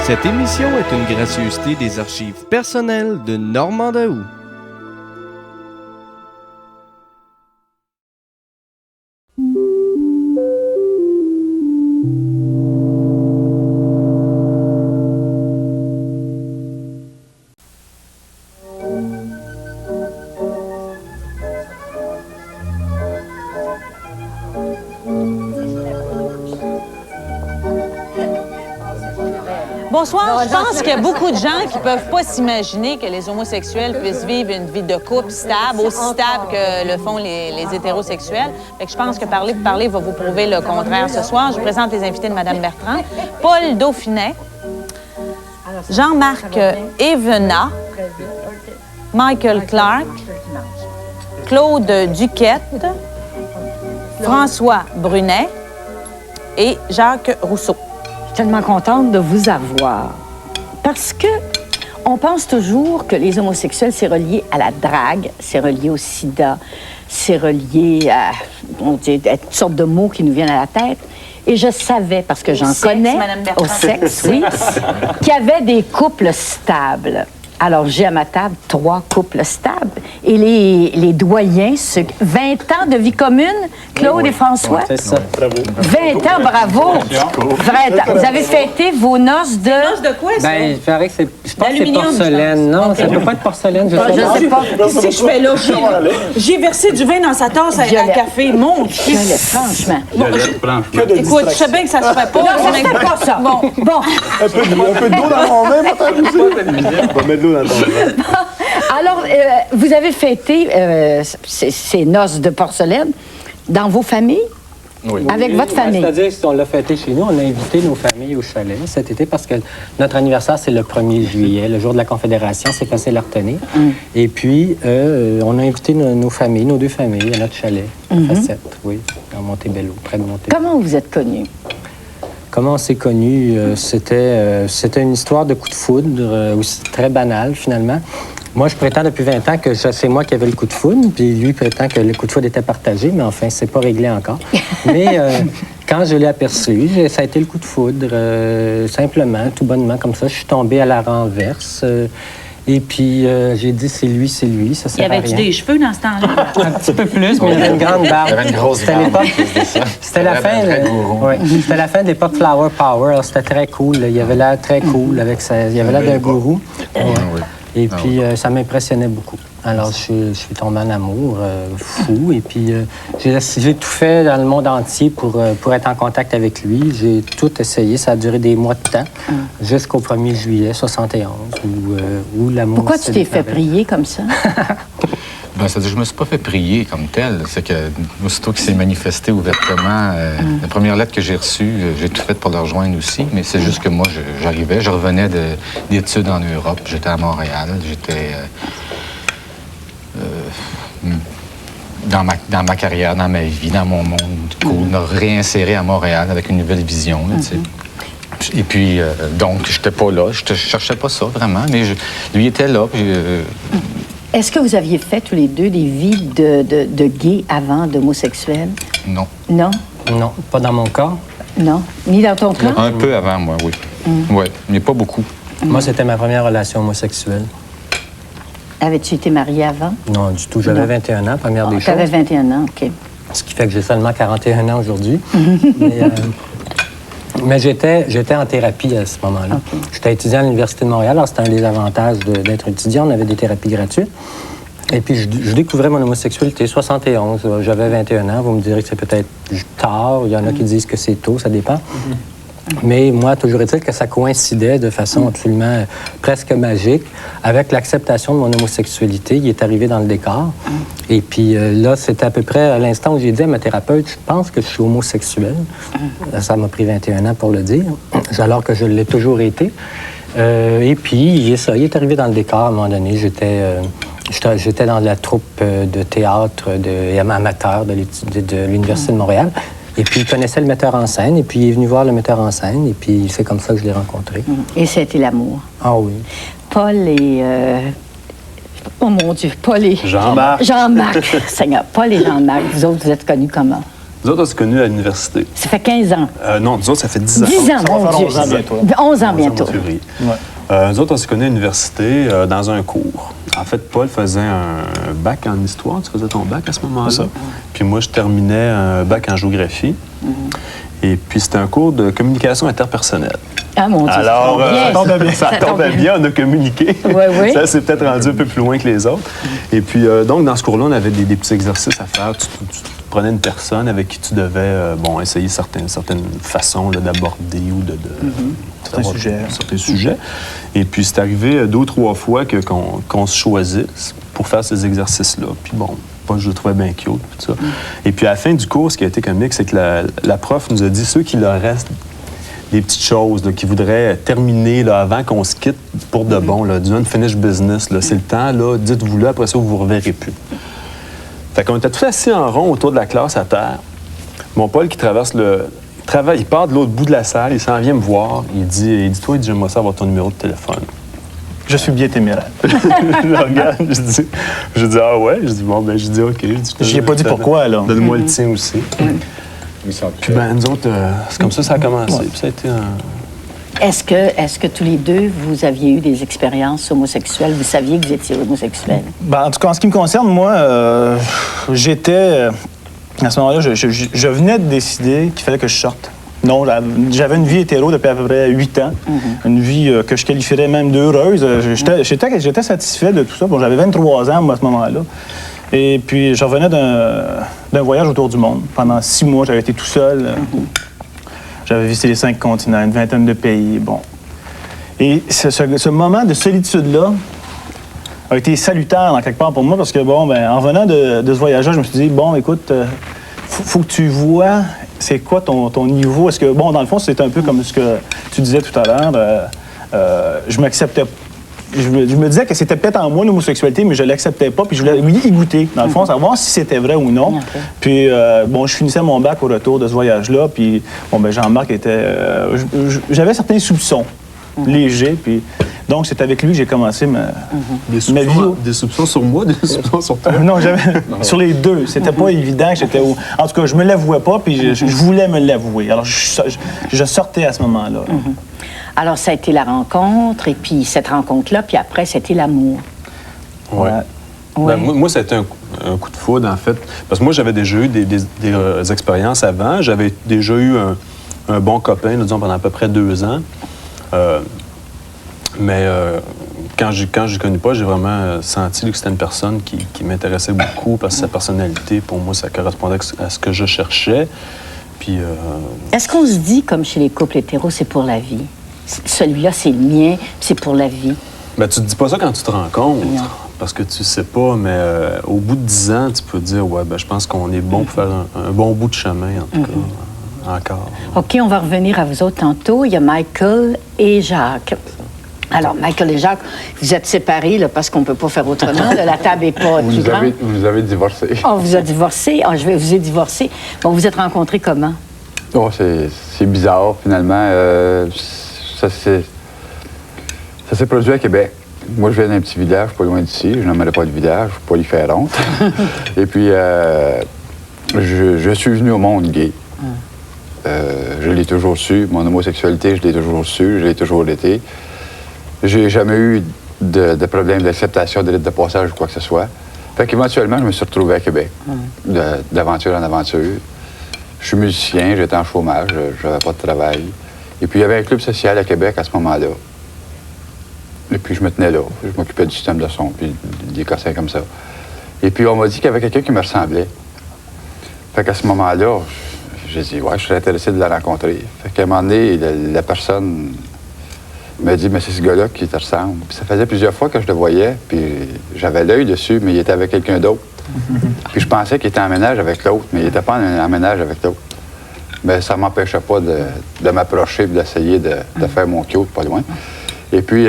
Cette émission est une gracieuseté des archives personnelles de Normand Daou. Bonsoir. Je pense qu'il y a beaucoup de gens qui ne peuvent pas s'imaginer que les homosexuels puissent vivre une vie de couple stable, aussi stable que le font les hétérosexuels. Fait que je pense que parler va vous prouver le contraire ce soir. Je vous présente les invités de Mme Bertrand. Paul Dauphinet, Jean-Marc Evenat, Michael Clark, Claude Duquette, François Brunet et Jacques Rousseau. Je suis tellement contente de vous avoir. Parce que on pense toujours que les homosexuels, c'est relié à la drague, c'est relié au sida, c'est relié à toutes sortes de mots qui nous viennent à la tête. Et je savais, parce que j'en connais, au sexe, oui, qu'il y avait des couples stables. Alors, j'ai à ma table 3 couples stables. Et les doyens, 20 ans de vie commune, Claude et François. C'est ça. Bravo. 20 ans, bravo! 20 ans. Vous avez fêté vos noces de... Noces de quoi, ça? Ben, il paraît que c'est... Je pense que c'est D'aluminium, porcelaine. Non, ça peut pas être porcelaine, je sais Je pas. sais pas. Qu'est-ce que je fais là? J'ai versé du vin dans sa tasse à Violet. café. Mon Dieu! Violet, franchement. Écoute, je sais bien que ça se fait pas. Non, ça se fait pas, ça. Bon. Un peu d'eau dans mon vin, peut-être aussi. On va mettre de l'eau dans ton vin. Alors, vous avez fêté ces noces de porcelaine dans vos familles? Oui. Avec votre famille? C'est-à-dire qu'on l'a fêté chez nous, on a invité nos familles au chalet cet été parce que notre anniversaire, c'est le 1er juillet, le jour de la Confédération, c'est facile à retenir. Et puis, on a invité nos familles, nos 2 familles, à notre chalet, Facette, oui, en Montebello, près de Montebello. Comment vous êtes connus? Comment on s'est connus? C'était une histoire de coup de foudre, aussi très banale, finalement. Moi, je prétends depuis 20 ans que c'est moi qui avais le coup de foudre, puis lui prétend que le coup de foudre était partagé, mais enfin, c'est pas réglé encore. Mais quand je l'ai aperçu, ça a été le coup de foudre, simplement, tout bonnement, comme ça. Je suis tombé à la renverse. Et puis, j'ai dit, c'est lui, ça sert à rien. Y avait-tu des cheveux dans ce temps-là? Un petit peu plus, mais il avait une grande barbe. Il avait une grosse C'était barbe, l'époque- en plus de ça. C'était la fin. Très gourou. Ouais, c'était la fin de l'époque Flower Power. Alors, c'était très cool. Il avait l'air très cool avec ça. Il avait l'air d'un gourou. Ouais. Oui. Et puis, ça m'impressionnait beaucoup. Alors, je suis tombé en amour, fou. Et puis, j'ai tout fait dans le monde entier pour être en contact avec lui. J'ai tout essayé. Ça a duré des mois de temps, jusqu'au 1er juillet 71, où l'amour... Pourquoi tu t'es fait séparait. prier comme ça? Ben, c'est-à-dire, je me suis pas fait prier comme tel. C'est que, aussitôt qu'il s'est manifesté ouvertement, la première lettre que j'ai reçue, j'ai tout fait pour le rejoindre aussi, mais c'est juste que moi, j'arrivais, je revenais d'études en Europe, j'étais à Montréal, j'étais dans ma carrière, dans ma vie, dans mon monde, me réinsérer à Montréal avec une nouvelle vision, là, tu sais. Et puis, donc, j'étais pas là, je cherchais pas ça vraiment, mais lui était là, puis... Est-ce que vous aviez fait tous les deux des vies de gays avant, d'homosexuels? non. Non? Non, pas dans mon cas. Non? Ni dans ton cas? Un peu avant, moi, oui. Oui, mais pas beaucoup. Moi, c'était ma première relation homosexuelle. Avais-tu été marié avant? Non, du tout. J'avais Non. 21 ans, première des Tu avais choses. 21 ans, OK. Ce qui fait que j'ai seulement 41 ans aujourd'hui. Mais j'étais en thérapie à ce moment-là. OK. J'étais étudiant à l'Université de Montréal. Alors, c'était un des avantages d'être étudiant. On avait des thérapies gratuites. Et puis, je découvrais mon homosexualité 71. J'avais 21 ans. Vous me direz que c'est peut-être tard. Il y en a qui disent que c'est tôt. Ça dépend. Mais moi, toujours est-il que ça coïncidait de façon absolument presque magique avec l'acceptation de mon homosexualité. Il est arrivé dans le décor. Et puis là, c'était à peu près à l'instant où j'ai dit à ma thérapeute, je pense que je suis homosexuel. Ça m'a pris 21 ans pour le dire, alors que je l'ai toujours été. Et puis, il est arrivé dans le décor à un moment donné. J'étais dans la troupe de théâtre amateur de l'Université de Montréal. Et puis, il connaissait le metteur en scène, et puis il est venu voir le metteur en scène, et puis c'est comme ça que je l'ai rencontré. Et c'était l'amour. Ah oui. Paul et... Oh mon Dieu, Paul et... Jean-Marc. Jean-Marc, Seigneur. Paul et Jean-Marc, vous autres, vous êtes connus comment? Nous autres, on s'est connus à l'université. Ça fait 15 ans. Non, nous autres, ça fait 10 ans. 10 ans, Ça va mon faire Dieu. 11 ans bientôt. 11 ans En bientôt. février. Ouais. Nous autres, on s'est connus à l'université dans un cours. En fait, Paul faisait un bac en histoire. Tu faisais ton bac à ce moment-là. C'est ça. Puis moi, je terminais un bac en géographie. Et puis, c'était un cours de communication interpersonnelle. Ah, mon Dieu. Alors, ça tombe bien. ça tombait bien, on a communiqué. Oui, oui. Ça s'est peut-être rendu un peu plus loin que les autres. Et puis, donc, dans ce cours-là, on avait des petits exercices à faire. Tu prenais une personne avec qui tu devais essayer certaines façons là, d'aborder ou certains sujets. Et puis, c'est arrivé 2 ou 3 fois qu'on se choisisse pour faire ces exercices-là. Puis bon, moi, je le trouvais bien cute. Puis ça. Et puis, à la fin du cours, ce qui a été comique, c'est que la prof nous a dit ceux qui leur restent des petites choses là, qui voudraient terminer là, avant qu'on se quitte pour de bon, là, du unfinished business. Là, c'est le temps, là, dites-vous-le, après ça, vous ne vous reverrez plus. Fait qu'on était tous assis en rond autour de la classe à terre. Mon Paul qui traverse il part de l'autre bout de la salle, il s'en vient me voir, il dit toi, j'aimerais ça avoir ton numéro de téléphone. Je suis bien téméraire. Je le regarde, je dis ah ouais, je dis bon ben je dis OK. J'y ai pas dit pourquoi, là. Donne-moi le tien aussi. Puis ben nous autres, c'est comme ça a commencé. Puis ça a été Est-ce que tous les deux, vous aviez eu des expériences homosexuelles? Vous saviez que vous étiez homosexuel? Ben, en tout cas, en ce qui me concerne, moi, j'étais... à ce moment-là, je venais de décider qu'il fallait que je sorte. Non, j'avais une vie hétéro depuis à peu près 8 ans. Une vie que je qualifierais même d'heureuse. J'étais satisfait de tout ça. Bon, j'avais 23 ans, moi, à ce moment-là. Et puis, je revenais d'un voyage autour du monde. Pendant 6 mois, j'avais été tout seul. J'avais visité les 5 continents, une vingtaine de pays. Bon. Et ce moment de solitude-là a été salutaire, en quelque part, pour moi, parce que, bon, ben, en revenant de ce voyage-là, je me suis dit, bon, écoute, faut que tu vois c'est quoi ton niveau. Est-ce que, bon, dans le fond, c'est un peu comme ce que tu disais tout à l'heure. Je m'acceptais. Je me disais que c'était peut-être en moi l'homosexualité, mais je ne l'acceptais pas, puis je voulais y goûter, dans le fond, savoir si c'était vrai ou non. Okay. Puis, bon, je finissais mon bac au retour de ce voyage-là, puis, bon, ben Jean-Marc était... j'avais certains soupçons légers, puis... Donc, c'est avec lui que j'ai commencé ma vie. Des soupçons sur moi, des soupçons sur toi? Non, sur les deux. C'était pas évident que j'étais... En tout cas, je me l'avouais pas, puis je voulais me l'avouer. Alors, je sortais à ce moment-là. Alors, ça a été la rencontre, et puis cette rencontre-là, puis après, c'était l'amour. Oui. Ouais. Ben, moi, ça a été un coup de foudre, en fait. Parce que moi, j'avais déjà eu des expériences avant. J'avais déjà eu un bon copain, disons, pendant à peu près 2 ans. Mais quand je l'ai connu pas, j'ai vraiment senti que c'était une personne qui m'intéressait beaucoup parce que sa personnalité, pour moi, ça correspondait à ce que je cherchais. Puis... Est-ce qu'on se dit, comme chez les couples hétéros, c'est pour la vie? Celui-là, c'est le mien, c'est pour la vie. Ben, tu te dis pas ça quand tu te rencontres, parce que tu sais pas, mais au bout de 10 ans, tu peux dire, ouais, ben, je pense qu'on est bon pour faire un bon bout de chemin, en tout cas, encore. OK, on va revenir à vous autres tantôt. Il y a Michael et Jacques. Alors, Michael et Jacques, vous êtes séparés, là, parce qu'on ne peut pas faire autrement. Là, la table n'est pas plus grande. Vous avez divorcé. On vous a divorcé. Je vous ai divorcé. Bon, vous êtes rencontrés comment? Oh, c'est bizarre, finalement. Ça s'est produit à Québec. Moi, je viens d'un petit village pas loin d'ici. Je n'aimerais pas le village, pour pas lui faire honte. Et puis, je suis venu au monde gay. Je l'ai toujours su. Mon homosexualité, je l'ai toujours su. Je l'ai toujours été. J'ai jamais eu de problème d'acceptation, de lettre de passage ou quoi que ce soit. Fait qu'éventuellement, je me suis retrouvé à Québec, d'aventure en aventure. Je suis musicien, j'étais en chômage, je n'avais pas de travail. Et puis, il y avait un club social à Québec à ce moment-là. Et puis, je me tenais là. Je m'occupais du système de son, puis des cossins comme ça. Et puis, on m'a dit qu'il y avait quelqu'un qui me ressemblait. Fait qu'à ce moment-là, j'ai dit, ouais, je serais intéressé de la rencontrer. Fait qu'à un moment donné, la personne m'a dit, mais c'est ce gars-là qui te ressemble. Puis ça faisait plusieurs fois que je le voyais, puis j'avais l'œil dessus, mais il était avec quelqu'un d'autre. Puis je pensais qu'il était en ménage avec l'autre, mais il n'était pas en ménage avec l'autre. Mais ça ne m'empêchait pas de m'approcher et d'essayer de faire mon cute pas loin. Et puis,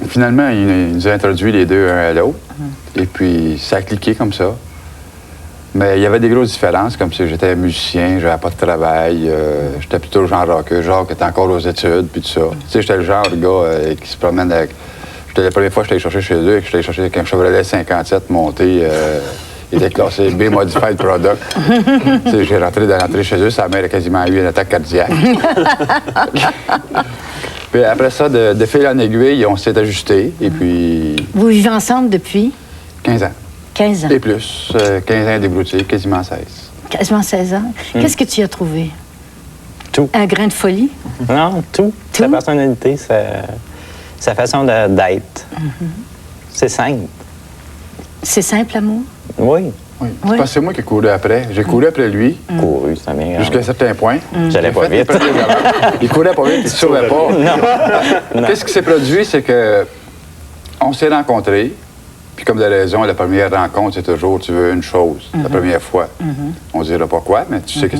finalement, il nous a introduits les deux un à l'autre. Et puis, ça a cliqué comme ça. Mais il y avait des grosses différences, comme si j'étais musicien, j'avais pas de travail, j'étais plutôt le genre rocker, genre qui était encore aux études, puis tout ça. Tu sais, j'étais le genre de gars qui se promène avec... La première fois que j'étais chercher chez eux, et que j'étais chercher avec un Chevrolet 57 monté, il était classé B Modified Product. Tu sais, j'ai rentré dans l'entrée chez eux, sa mère a quasiment eu une attaque cardiaque. Puis après ça, de fil en aiguille, on s'est ajusté, et puis... Vous vivez ensemble depuis? 15 ans. 15 ans. Et plus. 15 ans débrouillés, quasiment 16. Quasiment 16 ans. Qu'est-ce que tu y as trouvé? Tout. Un grain de folie? Non, tout. Sa personnalité, sa façon d'être. C'est simple. C'est simple, l'amour? Oui. Oui. C'est parce que c'est moi qui ai couru après. J'ai couru après lui. Couru, c'est bien. Jusqu'à un certain point. J'allais pas vite. Il courait pas vite, il ne sauvait pas. Non. Qu'est-ce qui s'est produit, c'est que on s'est rencontrés. Puis comme de raison, la première rencontre, c'est toujours tu veux une chose la première fois. On ne dira pas quoi, mais tu sais que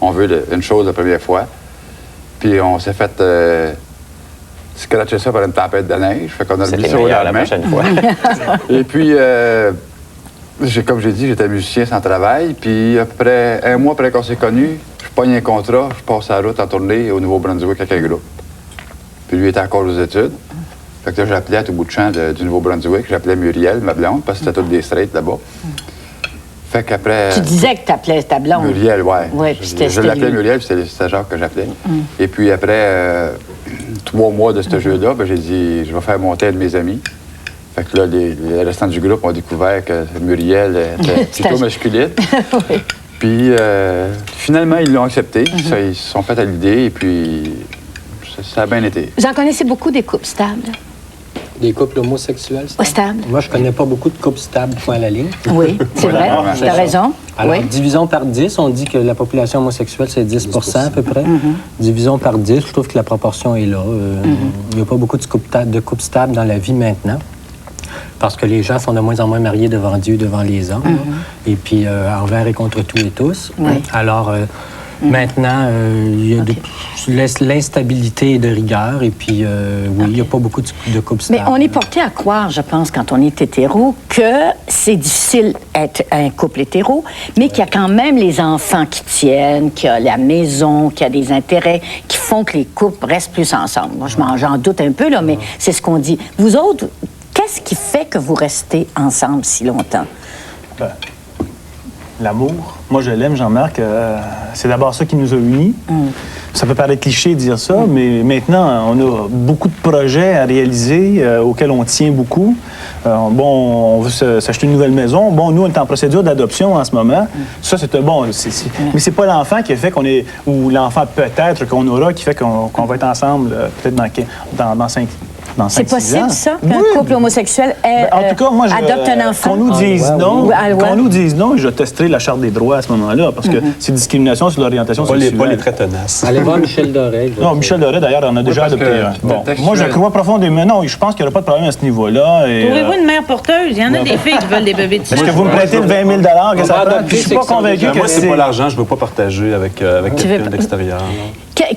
on veut une chose la première fois. Puis on s'est fait scratcher ça par une tempête de neige. Fait qu'on a oublié ça au la lendemain. prochaine fois. Et puis, comme j'ai dit, j'étais musicien sans travail. Puis à peu près un mois après qu'on s'est connus, je pogne un contrat, je passe la route en tournée au Nouveau-Brunswick avec un groupe. Puis lui était encore aux études. Fait que là, j'appelais à tout bout de champ du Nouveau-Brunswick. J'appelais Muriel, ma blonde, parce que c'était toutes des straights là-bas. Fait qu'après... Tu disais que tu appelais ta blonde. Muriel, oui. Oui, puis c'était Je l'appelais lui. Muriel, puis c'était Jacques que j'appelais. Et puis après 3 mois de ce jeu-là, ben, j'ai dit, je vais faire monter un de mes amis. Fait que là, les restants du groupe ont découvert que Muriel était plutôt masculine. Oui. Puis finalement, ils l'ont accepté. Ils se sont fait à l'idée, et puis ça a bien été. Vous en connaissez beaucoup des couples stables? Des couples homosexuels, Pas stables? Moi, je connais pas beaucoup de couples stables, point à la ligne. Oui, c'est vrai. Tu as raison. Alors, Oui. divisons par 10, on dit que la population homosexuelle, c'est 10 à peu près. Divisons par 10, je trouve que la proportion est là. Il n'y a pas beaucoup de couples stables dans la vie maintenant, parce que les gens sont de moins en moins mariés devant Dieu, devant les hommes, et puis envers et contre tout et tous. Oui. Alors, maintenant, il y a l'instabilité de rigueur, et puis, oui, il n'y a pas beaucoup de couples stables. Mais on est porté à croire, je pense, quand on est hétéro, que c'est difficile d'être un couple hétéro, mais qu'il y a quand même les enfants qui tiennent, qu'il y a la maison, qu'il y a des intérêts qui font que les couples restent plus ensemble. Moi, j'en doute un peu, là, mais c'est ce qu'on dit. Vous autres, qu'est-ce qui fait que vous restez ensemble si longtemps? Ben, l'amour. Moi, je l'aime, Jean-Marc. C'est d'abord ça qui nous a unis. Ça peut paraître cliché de dire ça, mais maintenant, on a beaucoup de projets à réaliser auxquels on tient beaucoup. On veut s'acheter une nouvelle maison. Bon, nous, on est en procédure d'adoption en ce moment. Ça, c'est bon. Mais c'est pas l'enfant qui a fait qu'on est... ou l'enfant peut-être qu'on aura qui fait qu'on va être ensemble peut-être dans 5 C'est possible, ça, qu'un Oui. couple homosexuel En tout cas, moi, adopte un enfant? Qu'on nous dise non. Ouais. Qu'on nous dise non, je testerai la Charte des droits à ce moment-là, parce que c'est discrimination sur l'orientation sexuelle. Pas les très tenaces. Allez voir Michel Doré. Non, Michel Doré, d'ailleurs, en a déjà parce adopté que un. Bon, textuel- moi, je crois profondément. Non, je pense qu'il n'y aura pas de problème à ce niveau-là. et, Trouvez-vous une mère porteuse? Il y en a des filles qui veulent des bébés de Est-ce que vous me prêtez le 20 000 que ça prend? Puis je suis pas convaincu que Moi, c'est c'est... pas l'argent, je veux pas partager avec quelqu'un veux- d'extérieur.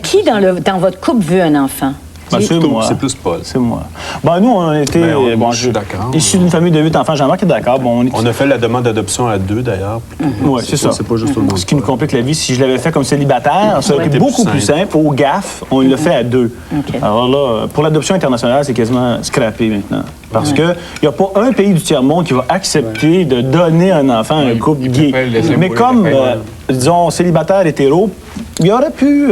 Qui, dans votre couple, veut un enfant? Ben, c'est moi. C'est plus Paul. C'est moi. Ben, nous, on était... Ben, je suis d'accord. Issus d'une famille de 8 enfants. Jean-Marc est d'accord. Bon, On a fait la demande d'adoption à 2, d'ailleurs. Oui, c'est ça. C'est pas juste au nom. Ce qui nous complique la vie. Si je l'avais fait comme célibataire, ça aurait été beaucoup plus simple. Au GAF, on l'a fait à 2. OK. Alors là, pour l'adoption internationale, c'est quasiment scrappé maintenant. Parce qu'il n'y a pas un pays du tiers-monde qui va accepter de donner un enfant à un couple gay. préfèrent laisser Mais mourir comme, le frère. disons, célibataire hétéro, il y aurait pu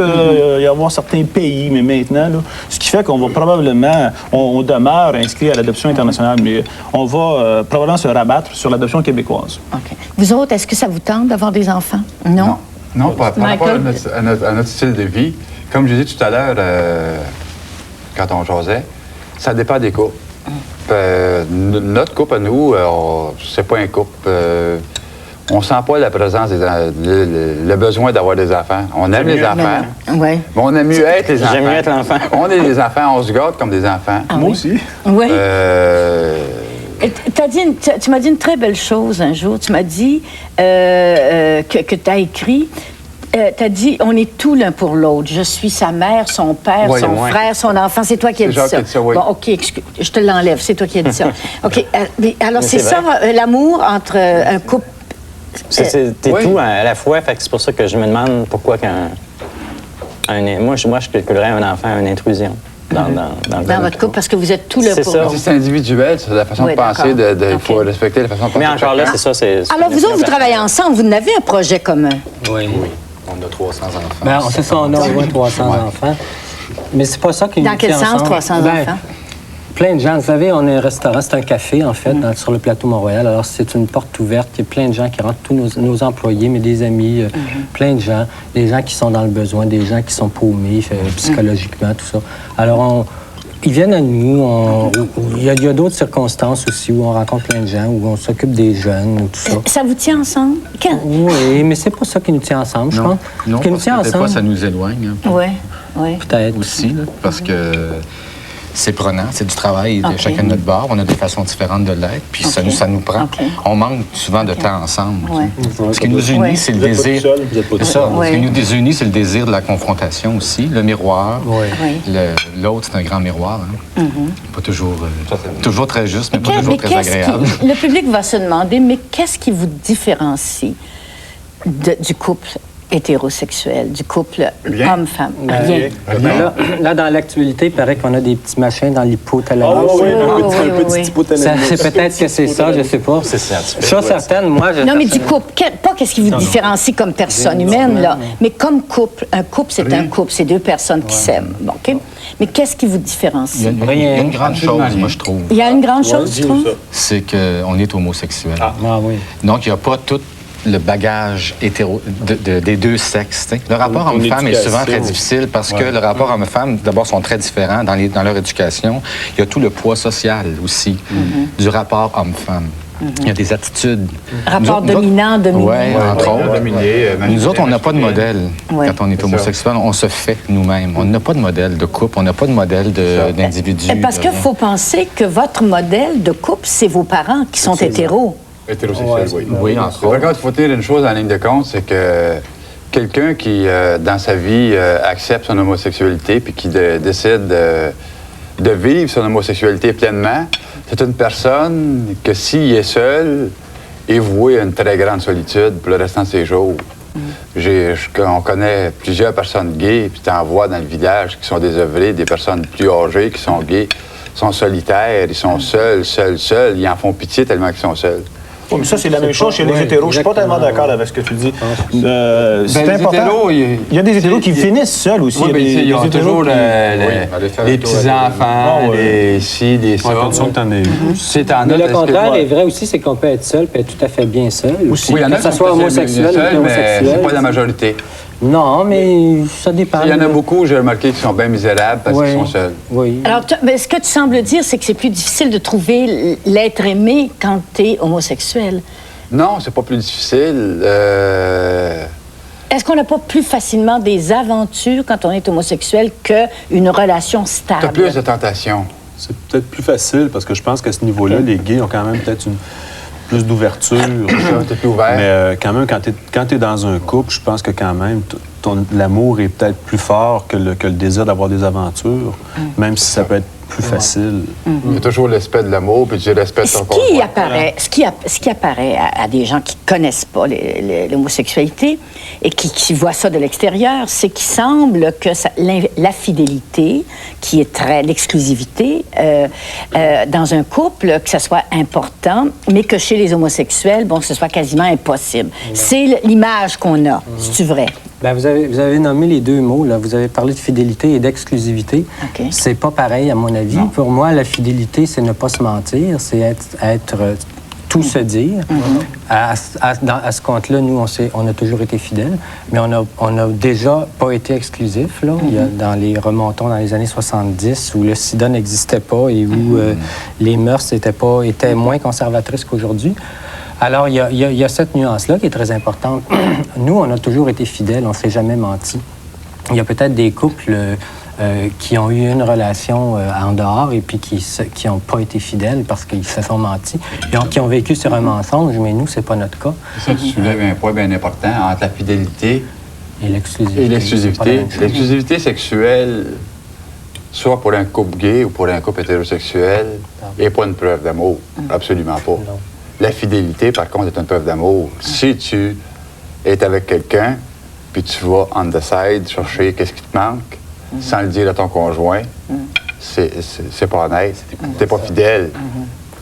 y avoir certains pays, mais maintenant, là, ce qui fait qu'on va probablement, on demeure inscrit à l'adoption internationale, mais on va probablement se rabattre sur l'adoption québécoise. OK. Vous autres, est-ce que ça vous tente d'avoir des enfants? Non? Non, par rapport Michael? à notre style de vie. Comme je disais tout à l'heure, quand on jasait, ça dépend des couples. Notre couple à nous, c'est pas un couple. On sent pas la présence, le besoin d'avoir des enfants. On aime les enfants. Oui. Mais on aime mieux être les enfants. J'aime mieux être l'enfant. On est des enfants, on se garde comme des enfants. Moi aussi. Oui. Tu m'as dit une très belle chose un jour. Tu m'as dit que tu as écrit. Tu as dit, on est tout l'un pour l'autre. Je suis sa mère, son père, Oui, son oui. frère, son enfant. C'est toi qui as C'est dit Jacques ça. qui a dit ça, oui. Bon, OK, je te l'enlève. C'est toi qui as dit ça. OK. Mais alors, Mais c'est c'est ça, l'amour entre un couple T'es oui. tout à la fois, fait que c'est pour ça que je me demande pourquoi moi, je calculerais un enfant une intrusion Dans votre couple, parce que vous êtes tout le C'est ça. Si c'est individuel, c'est la façon Oui, de penser, d'accord. il faut respecter la façon de penser. Mais de encore là, chacun. c'est ça. Alors, vous autres, vous travaillez ensemble, vous n'avez un projet commun. Oui. On a 300 enfants. Ben, c'est ça, on a au moins 300 enfants. Mais c'est pas ça qui nous Dans quel tient sens, ensemble. 300 Ben, enfants? Plein de gens. Vous savez, on a un restaurant, c'est un café, en fait, sur le plateau Mont-Royal. Alors, c'est une porte ouverte. Il y a plein de gens qui rentrent, tous nos employés, mais des amis, plein de gens. Des gens qui sont dans le besoin, des gens qui sont paumés psychologiquement, tout ça. Alors, ils viennent à nous. Il y a d'autres circonstances aussi où on rencontre plein de gens, où on s'occupe des jeunes, ou tout ça. Ça vous tient ensemble? Oui, mais c'est pas ça qui nous tient ensemble, je pense. Non, Ce qui nous parce tient que des fois, ensemble, ça nous éloigne un peu Oui. peut-être. aussi, là, parce que c'est prenant, c'est du travail de OK. chacun de notre bord. On a des façons différentes de l'être, puis ça nous prend. OK. On manque souvent de temps ensemble. Ouais. Ce qui nous unit, Ouais. c'est le Vous êtes pas désir. tout seul, vous êtes pas tout C'est ça. seul. Ce qui Ouais. nous unit, c'est le désir de la confrontation aussi, le miroir. Oui. Oui. L'autre, c'est un grand miroir. Hein. Pas toujours, toujours très juste, mais pas Mais toujours très qu'est-ce agréable. le public va se demander, mais qu'est-ce qui vous différencie du couple hétérosexuel, du couple homme-femme? Rien. Là, dans l'actualité, il paraît qu'on a des petits machins dans l'hypothalamus. Ah oui, oui, un petit oui. hypothalamus. C'est peut-être que c'est ça, je sais pas. C'est scientifique. Chose certaine, moi, je... Non, mais du couple. Pas qu'est-ce qui vous différencie comme personne humaine, là, mais comme couple. Un couple, c'est un couple, c'est deux personnes qui s'aiment. Bon, OK? Mais qu'est-ce qui vous différencie? Il y a une grande chose, moi, je trouve. Il y a une grande chose, tu trouves? C'est qu'on est homosexuel. Ah oui. Donc, il n'y a pas tout le bagage hétéro des deux sexes. T'sais. Le rapport Ton homme-femme est souvent éducation. très difficile parce que le rapport homme-femme, d'abord, sont très différents dans leur éducation. Il y a tout le poids social aussi du rapport homme-femme. Il y a des attitudes. Rapport Nous autres- dominant-dominé. Oui, entre autres. Nous autres, on n'a pas de modèle Ouais. quand on est homosexuel. On se fait nous-mêmes. On n'a pas de modèle de couple, on n'a pas de modèle d'individu. Parce qu'il faut penser que votre modèle de couple, c'est vos parents qui sont hétéros. Hétérosexuel, oui. Oui, entre Par autres. contre, il faut tenir une chose en ligne de compte, c'est que quelqu'un qui, dans sa vie, accepte son homosexualité puis qui décide de vivre son homosexualité pleinement, c'est une personne que s'il est seul, est voué à une très grande solitude pour le restant de ses jours. On connaît plusieurs personnes gays, puis tu en vois dans le village qui sont désœuvrées, des personnes plus âgées qui sont gays, sont solitaires, ils sont seuls, ils en font pitié tellement qu'ils sont seuls. Oui, mais ça, c'est la même chose chez les hétéros. Je suis pas tellement d'accord avec ce que tu dis. C'est les important. hétéros, Il y a des hétéros qui finissent seuls aussi. Oui, mais Il y a ils ont des hétéros toujours qui- aller faire les un tour à petits-enfants, Ah, ouais. les ci, les ça. En condition que t'en aies eu. C'est en Mais note, le contraire excuse-moi. est vrai aussi, c'est qu'on peut être seul, puis être tout à fait bien seul. Oui, il y en a que qui ce sont soit peut-être homosexuel bien ou seuls, mais hétérosexuel. c'est pas la majorité. Non, mais ça dépend. Il y en a beaucoup, j'ai remarqué, qui sont bien misérables parce Oui. qu'ils sont seuls. Oui. Alors, ce que tu sembles dire, c'est que c'est plus difficile de trouver l'être aimé quand tu es homosexuel. Non, c'est pas plus difficile. Est-ce qu'on n'a pas plus facilement des aventures quand on est homosexuel qu'une relation stable? T'as plus de tentations. C'est peut-être plus facile parce que je pense qu'à ce niveau-là, les gays ont quand même peut-être plus d'ouverture. T'es plus ouvert. Mais quand même, quand tu es dans un couple, je pense que quand même, l'amour est peut-être plus fort que le désir d'avoir des aventures, même si ça peut être plus facile. Il y a toujours l'aspect de l'amour, puis du respect de Ce ton qui conjoint. apparaît, ce qui apparaît à des gens qui connaissent pas l'homosexualité et qui voient ça de l'extérieur, c'est qu'il semble que la fidélité, qui est l'exclusivité dans un couple, que ça soit important, mais que chez les homosexuels, bon, que ce soit quasiment impossible. C'est l'image qu'on a. C'est-tu vrai? Ben, vous avez nommé les deux mots, là. Vous avez parlé de fidélité et d'exclusivité. OK. C'est pas pareil, à mon avis. Pour moi, la fidélité, c'est ne pas se mentir, c'est être tout se dire. À ce compte-là, nous, on a toujours été fidèles, mais on n'a déjà pas été exclusifs. Là. Il y a, dans les remontons dans les années 70, où le sida n'existait pas et où les mœurs étaient moins conservatrices qu'aujourd'hui. Alors, il y a cette nuance-là qui est très importante. Nous, on a toujours été fidèles, on ne s'est jamais menti. Il y a peut-être des couples qui ont eu une relation en dehors et puis qui n'ont pas été fidèles parce qu'ils se sont mentis, qui ont vécu sur un mensonge, mais nous, c'est pas notre cas. Ça, tu soulèves un point bien important entre la fidélité Et l'exclusivité. et c'est pas la l'exclusivité. même chose. L'exclusivité sexuelle, soit pour un couple gay ou pour un couple hétérosexuel, n'est pas une preuve d'amour. Absolument pas. Non. La fidélité, par contre, est une preuve d'amour. Si tu es avec quelqu'un, puis tu vas on the side chercher qu'est-ce qui te manque, sans le dire à ton conjoint, c'est pas honnête. T'es pas fidèle.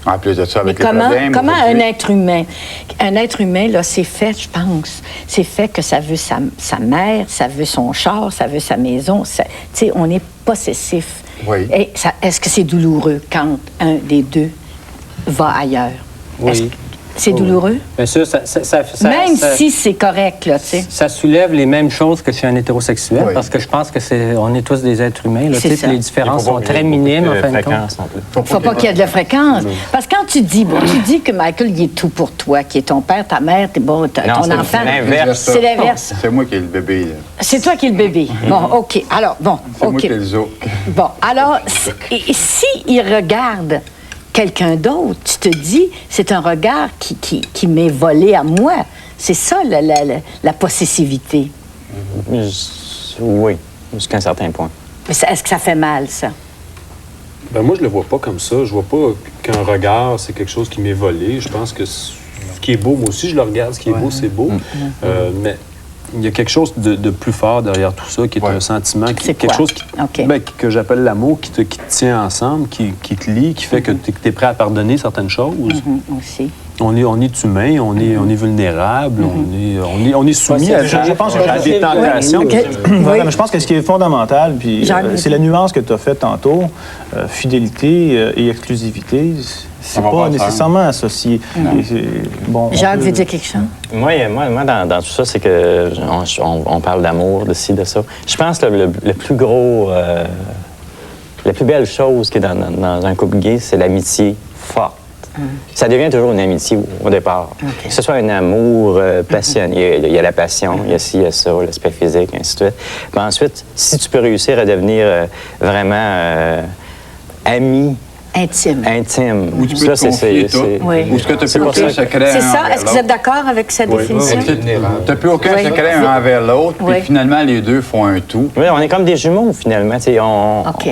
En plus de ça, avec les problèmes... Comment un être humain, là, c'est fait, je pense, c'est fait que ça veut sa mère, ça veut son char, ça veut sa maison. Tu sais, on est possessif. Oui. Et est-ce que c'est douloureux quand un des deux va ailleurs? Oui. C'est douloureux? Bien sûr, Même si c'est correct, là, tu sais. Ça soulève les mêmes choses que chez un hétérosexuel, Oui. parce que je pense que on est tous des êtres humains, là, C'est tu sais, ça. puis les différences sont très minimes, en fin de compte. Faut pas qu'il y ait de la fréquence. Parce que quand tu dis que Michael, il est tout pour toi, qui est ton père, ta mère, ton enfant. C'est l'inverse. C'est moi qui ai le bébé. Là. C'est toi qui es le bébé. Bon, OK. Alors, bon, C'est moi OK. qui ai le zoo. Bon, alors, si il regarde quelqu'un d'autre, tu te dis, c'est un regard qui m'est volé à moi. C'est ça, la possessivité. Oui, jusqu'à un certain point. Mais est-ce que ça fait mal, ça? Ben moi, je le vois pas comme ça. Je vois pas qu'un regard, c'est quelque chose qui m'est volé. Je pense que ce qui est beau, moi aussi, je le regarde. Ce qui est beau, c'est beau. Mais il y a quelque chose de plus fort derrière tout ça, qui est un sentiment, quelque chose que j'appelle l'amour, qui te tient ensemble, qui te lie, qui fait que tu es prêt à pardonner certaines choses. Aussi. On est humain, on est vulnérable, on est soumis à des tentations. Je pense que ce qui est fondamental, puis c'est la nuance que tu as faite tantôt, fidélité et exclusivité, c'est pas nécessairement associé. Jacques veut dire quelque chose? Moi dans tout ça, c'est que on parle d'amour, de ci, de ça. Je pense que le plus gros, la plus belle chose qui est dans un couple gay, c'est l'amitié forte. Ça devient toujours une amitié au départ. Okay. Que ce soit un amour passionné, il y a la passion, il y a ci, il y a ça, l'aspect physique, ainsi de suite. Mais ensuite, si tu peux réussir à devenir vraiment ami, intime. Où tu peux te confier, Ou ce que tu n'as plus aucun secret. C'est ça? Est-ce que vous êtes d'accord avec cette définition? Tu n'as plus aucun secret un envers l'autre, puis finalement, les deux font un tout. Oui, on est comme des jumeaux, finalement.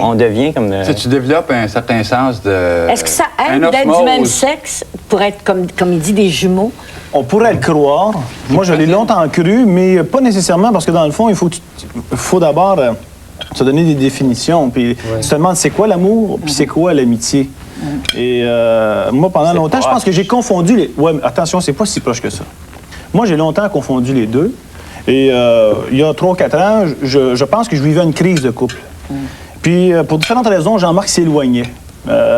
On devient comme... Tu développes un certain sens de... Est-ce que ça aide d'être du même sexe pour être, comme il dit, des jumeaux? On pourrait le croire. Moi, je l'ai longtemps cru, mais pas nécessairement, parce que dans le fond, il faut d'abord... se donner des définitions, puis tu te demandes c'est quoi l'amour, puis c'est quoi l'amitié. Et moi, pendant longtemps, je pense que j'ai confondu les... Ouais, mais attention, c'est pas si proche que ça. Moi, j'ai longtemps confondu les deux. Et il y a 3-4 ans, je pense que je vivais une crise de couple. Puis, pour différentes raisons, Jean-Marc s'éloignait.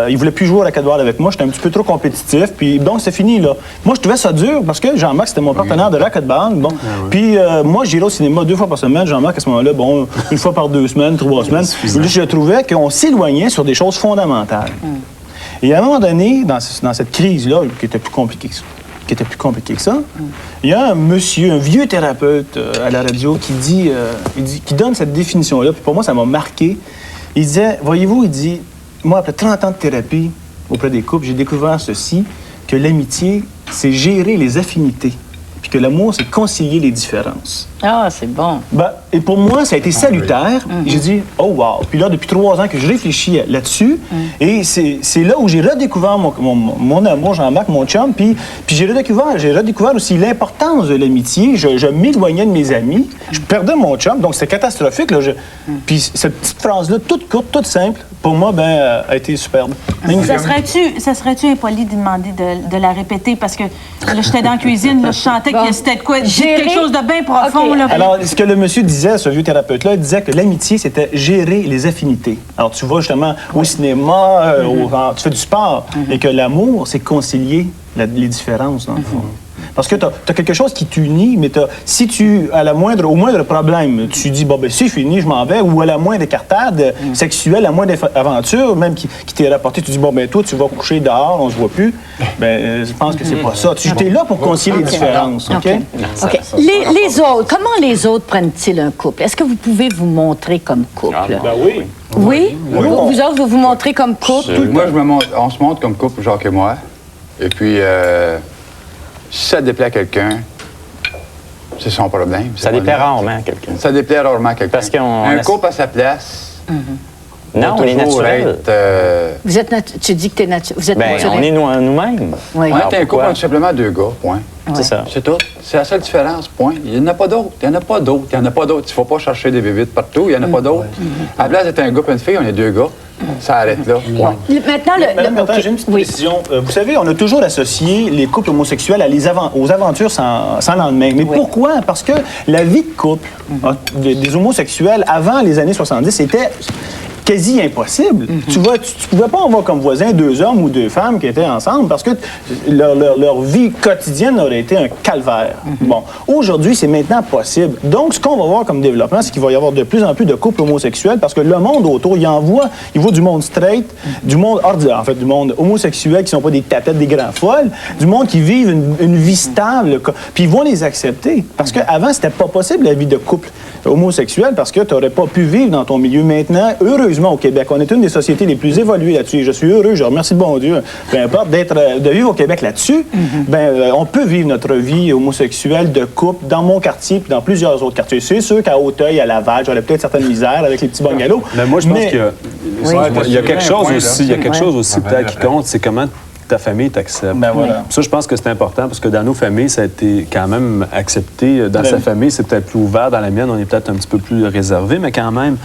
Il voulait plus jouer au racquetball avec moi. J'étais un petit peu trop compétitif. Puis donc, c'est fini, là. Moi, je trouvais ça dur parce que Jean-Marc, c'était mon partenaire de racquetball. Bon. Puis moi, j'irais au cinéma 2 fois par semaine. Jean-Marc, à ce moment-là, bon, 1 fois par 2 semaines, 3 semaines. Je trouvais qu'on s'éloignait sur des choses fondamentales. Et à un moment donné, dans cette crise-là, qui était plus compliquée que ça, il y a un monsieur, un vieux thérapeute à la radio qui donne cette définition-là. Puis pour moi, ça m'a marqué. Il disait, voyez-vous, il dit... Moi, après 30 ans de thérapie auprès des couples, j'ai découvert ceci, que l'amitié, c'est gérer les affinités, puis que l'amour, c'est concilier les différences. Ah, c'est bon. Et pour moi, ça a été salutaire. J'ai dit, oh wow. Puis là, depuis 3 ans que je réfléchis là-dessus, et c'est là où j'ai redécouvert mon amour, Jean-Marc, mon chum, puis j'ai redécouvert aussi l'importance de l'amitié. Je m'éloignais de mes amis, je perdais mon chum, donc c'était catastrophique. Là, puis cette petite phrase-là, toute courte, toute simple, pour moi, a été superbe. Ça serait-tu impoli de demander de la répéter? Parce que là, j'étais dans la cuisine, là, je sentais que c'était de quoi, quelque chose de bien profond. Okay. Là. Alors, ce que le monsieur disait, ce vieux thérapeute-là, il disait que l'amitié, c'était gérer les affinités. Alors, tu vas justement au cinéma, tu fais du sport, et que l'amour, c'est concilier les différences, dans le fond. Parce que tu as quelque chose qui t'unit, mais si tu, au moindre problème, tu dis, bon, ben c'est fini, je m'en vais, ou à la moindre écartade sexuelle, à la moindre aventure, même qui t'est rapportée, tu dis, bon, ben toi, tu vas coucher dehors, on se voit plus. Ben, je pense que c'est pas ça. Tu es là pour concilier les différences, OK? Les autres, comment les autres prennent-ils un couple? Est-ce que vous pouvez vous montrer comme couple? Ben oui. Oui? Vous autres, vous montrez comme couple? Moi, on se montre comme couple, Jacques et moi. Et puis... si ça déplaît à quelqu'un, c'est son problème. Ça déplaît rarement à quelqu'un. Ça déplaît rarement à quelqu'un. Parce qu'on... Un couple à sa place, Non, on est naturel. Vous êtes tu dis que tu es naturel. Vous êtes Ben, naturel. on est nous-mêmes. Oui. On est un couple, on est simplement 2 gars, point. C'est ça. C'est tout. C'est la seule différence, point. Il n'y en a pas d'autres. Il n'y en a pas d'autres. Il n'y en a pas d'autres. Il ne faut pas chercher des bébites partout. Il n'y en a pas d'autres. À la place d'être un gars et une fille, on est 2 gars. Ça arrête là. Point. Maintenant, Madame Bertrand, j'ai une petite précision. Vous savez, on a toujours associé les couples homosexuels aux aventures sans lendemain. Mais pourquoi? Parce que la vie de couple des homosexuels avant les années 70 était quasi impossible. Tu pouvais pas avoir comme voisin 2 hommes ou 2 femmes qui étaient ensemble parce que leur vie quotidienne aurait été un calvaire. Bon, aujourd'hui, c'est maintenant possible. Donc, ce qu'on va voir comme développement, c'est qu'il va y avoir de plus en plus de couples homosexuels parce que le monde autour, il voit du monde straight, du monde ordinaire, en fait, du monde homosexuel qui sont pas des tapettes, des grands folles, du monde qui vivent une vie stable, puis ils vont les accepter. Parce qu'avant, c'était pas possible la vie de couple homosexuel parce que tu n'aurais pas pu vivre dans ton milieu. Maintenant, heureusement, au Québec, on est une des sociétés les plus évoluées là-dessus. Et je suis heureux, je remercie le bon Dieu, peu importe, de vivre au Québec là-dessus. On peut vivre notre vie homosexuelle de couple dans mon quartier puis dans plusieurs autres quartiers. C'est sûr qu'à Hauteuil, à Laval, j'aurais peut-être certaines misères avec les petits bungalows. Mais moi, je pense qu'il y a quelque chose aussi, peut-être qui compte, c'est comment ta famille t'accepte. Ben voilà. Ça, je pense que c'est important parce que dans nos familles, ça a été quand même accepté. Dans sa famille, c'est peut-être plus ouvert. Dans la mienne, on est peut-être un petit peu plus réservé, mais quand même,